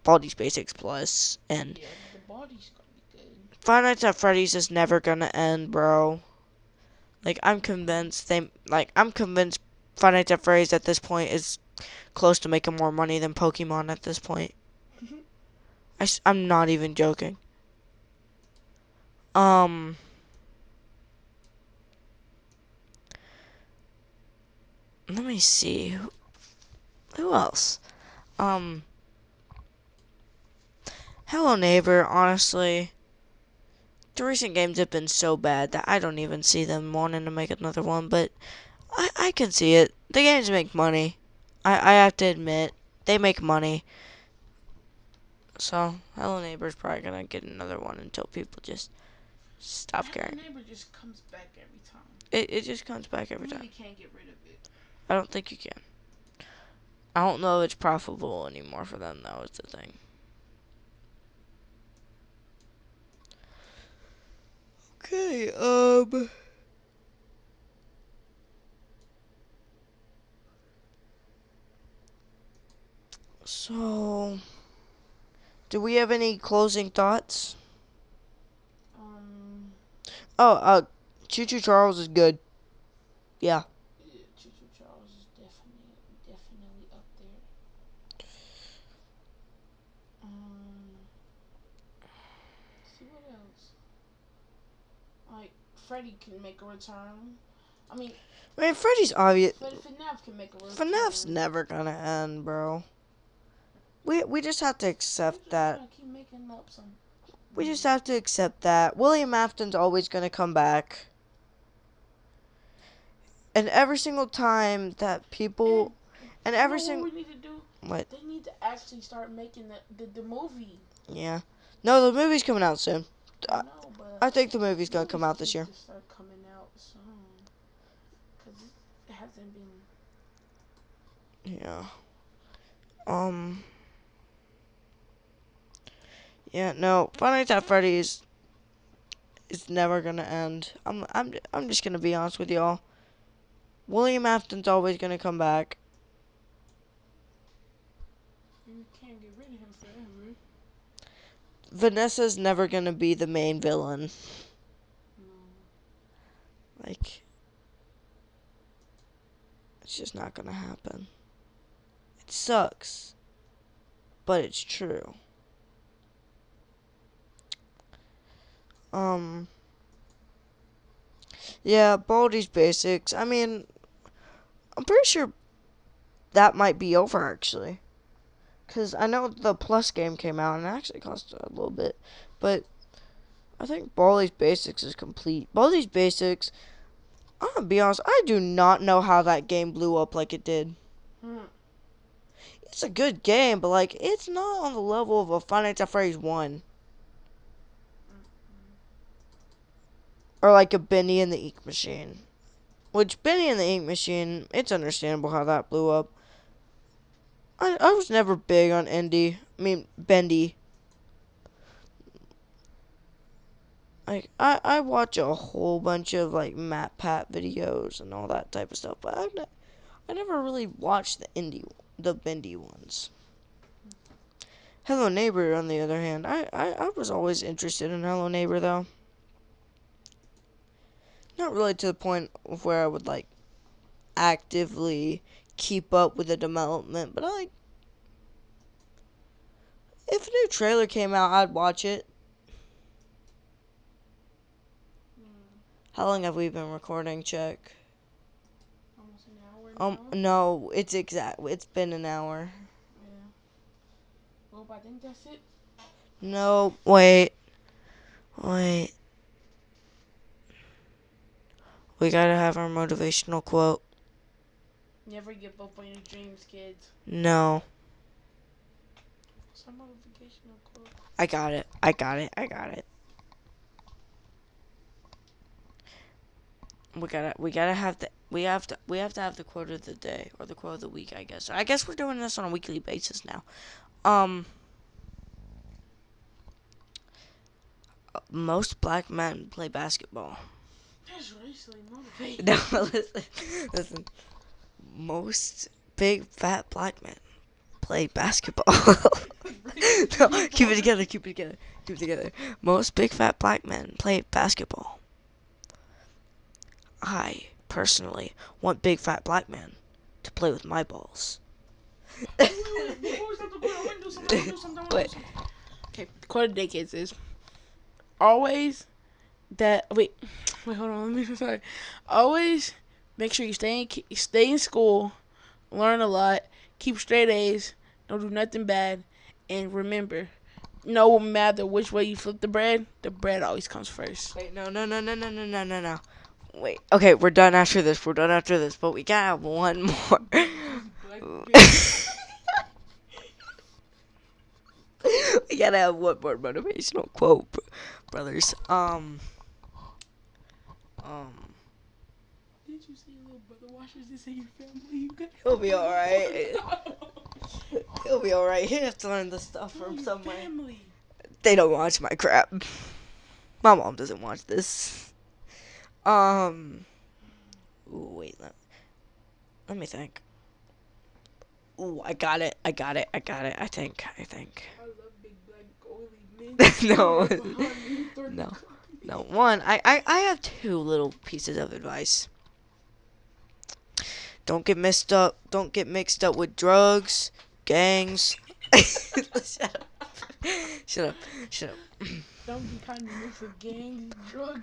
Baldi's Basics Plus, and Yeah, the body's gonna be good. Five Nights at Freddy's is never gonna end, bro. Like I'm convinced I'm convinced Five Nights at Freddy's at this point is close to making more money than Pokemon at this point. I'm not even joking. Um, let me see. Who else? Um, Hello Neighbor, honestly. The recent games have been so bad that I don't even see them wanting to make another one, but I can see it. The games make money. I have to admit, they make money. So, Hello Neighbor's probably gonna get another one until people just stop caring. Hello Neighbor just comes back every time. It just comes back every You really time. can't get rid of it. I don't think you can. I don't know if it's profitable anymore for them, though, is the thing. Okay, so, do we have any closing thoughts? Um, Choo Choo Charles is good. Yeah. yeah, Choo Choo Charles is definitely up there. See what else? Like Freddy can make a return. I mean, Freddy's obvious. FNAF can make a return. FNAF's never gonna end, bro. We just have to accept that. Keep making up some. We just have to accept that. William Afton's always gonna come back. And every single time that people and every single what we need to do? what? They need to actually start making the movie. Yeah. No, the movie's coming out soon. I know, but I think the movie's gonna come out this year. To start coming out soon, cause it hasn't been. Yeah. Yeah. No. Five Nights at Freddy's is never gonna end. I'm just gonna be honest with y'all. William Afton's always gonna come back. You can't get rid of him forever. Vanessa's never gonna be the main villain. No. Like, it's just not gonna happen. It sucks, but it's true. Yeah, Baldi's Basics. I mean, I'm pretty sure that might be over actually. Because I know the Plus game came out and it actually cost a little bit. But I think Baldi's Basics is complete. Baldi's Basics, I'm going to be honest, I do not know how that game blew up like it did. It's a good game, but like it's not on the level of a Five Nights at Freddy's 1. Or like a Bendy and the Ink Machine. Which, Bendy and the Ink Machine, it's understandable how that blew up. I was never big on Bendy. Like, I watch a whole bunch of, like, Matt Pat videos and all that type of stuff, but I never really watched the Bendy ones. Hello Neighbor, on the other hand, I was always interested in Hello Neighbor, though. Not really to the point of where I would, like, actively keep up with the development, but if a new trailer came out, I'd watch it. How long have we been recording? Check. Almost an hour now. No, it's been an hour. Yeah. Well, I think that's it. No, wait. We gotta have our motivational quote. Never give up on your dreams, kids. No. Some motivational quote. I got it. I got it. I got it. We gotta have the we have to have the quote of the day or the quote of the week, I guess. I guess we're doing this on a weekly basis now. Most black men play basketball. That's racially motivated. No, listen. Most big fat black men play basketball. No, keep it together. Most big fat black men play basketball. I personally want big fat black men to play with my balls. Before we start the quote, I want to do something. Okay, the quote of the day, kids, is always that. Wait, hold on. Let me sorry. Always make sure you stay in school, learn a lot, keep straight A's, don't do nothing bad, and remember, no matter which way you flip the bread always comes first. Wait, no. Wait, okay, we're done after this. But we gotta have one more. We gotta have one more motivational quote, brothers. Did you see your little brother watches this in your family? He'll be alright. He'll be alright. He has to learn this stuff from somewhere. Family. They don't watch my crap. My mom doesn't watch this. Ooh, wait, let me think. Ooh, I got it. I think. I love big black oily men. No. One, I have two little pieces of advice. Don't get mixed up with drugs, gangs. Shut up. Don't be kind of mixed with gangs, drug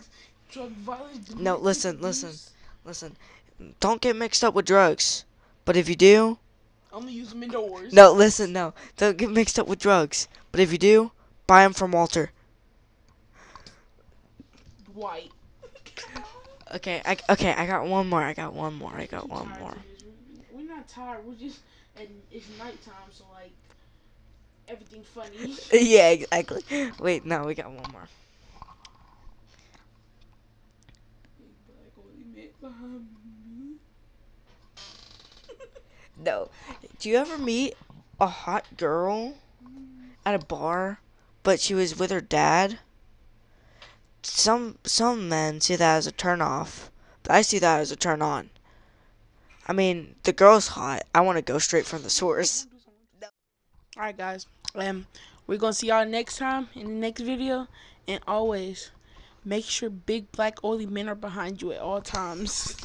violence. No, listen. Don't get mixed up with drugs. But if you do, only use them indoors. No. Don't get mixed up with drugs. But if you do, buy them from Walter. White. Okay, I got one more. We're not tired. It's nighttime, so like everything's funny. Yeah, exactly. Wait, no, we got one more. No. Do you ever meet a hot girl at a bar, but she was with her dad? Some men see that as a turn off, but I see that as a turn on. I mean, the girl's hot. I want to go straight from the source. Alright, guys. We're going to see y'all next time in the next video. And always, make sure big black oily men are behind you at all times.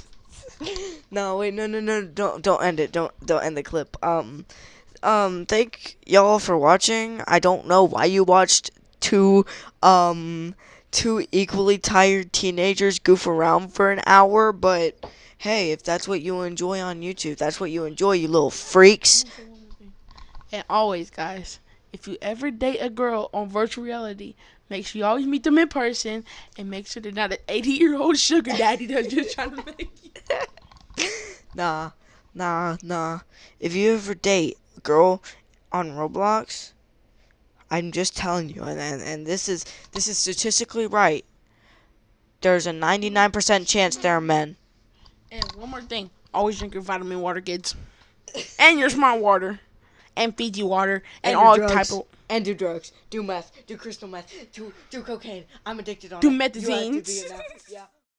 No, wait, no. Don't end it. Don't end the clip. Thank y'all for watching. I don't know why you watched two equally tired teenagers goof around for an hour, but hey, if that's what you enjoy on YouTube, that's what you enjoy, you little freaks. And always, guys, if you ever date a girl on virtual reality, make sure you always meet them in person, and make sure they're not an 80-year-old sugar daddy that's just trying to make you. Nah. If you ever date a girl on Roblox, I'm just telling you, and this is statistically right. There's a 99% chance they're men. And one more thing, always drink your vitamin water, kids, and your smart water, and Fiji water, and all type of. And do drugs, do meth, do crystal meth, do cocaine. I'm addicted on do it. methazines. Yeah.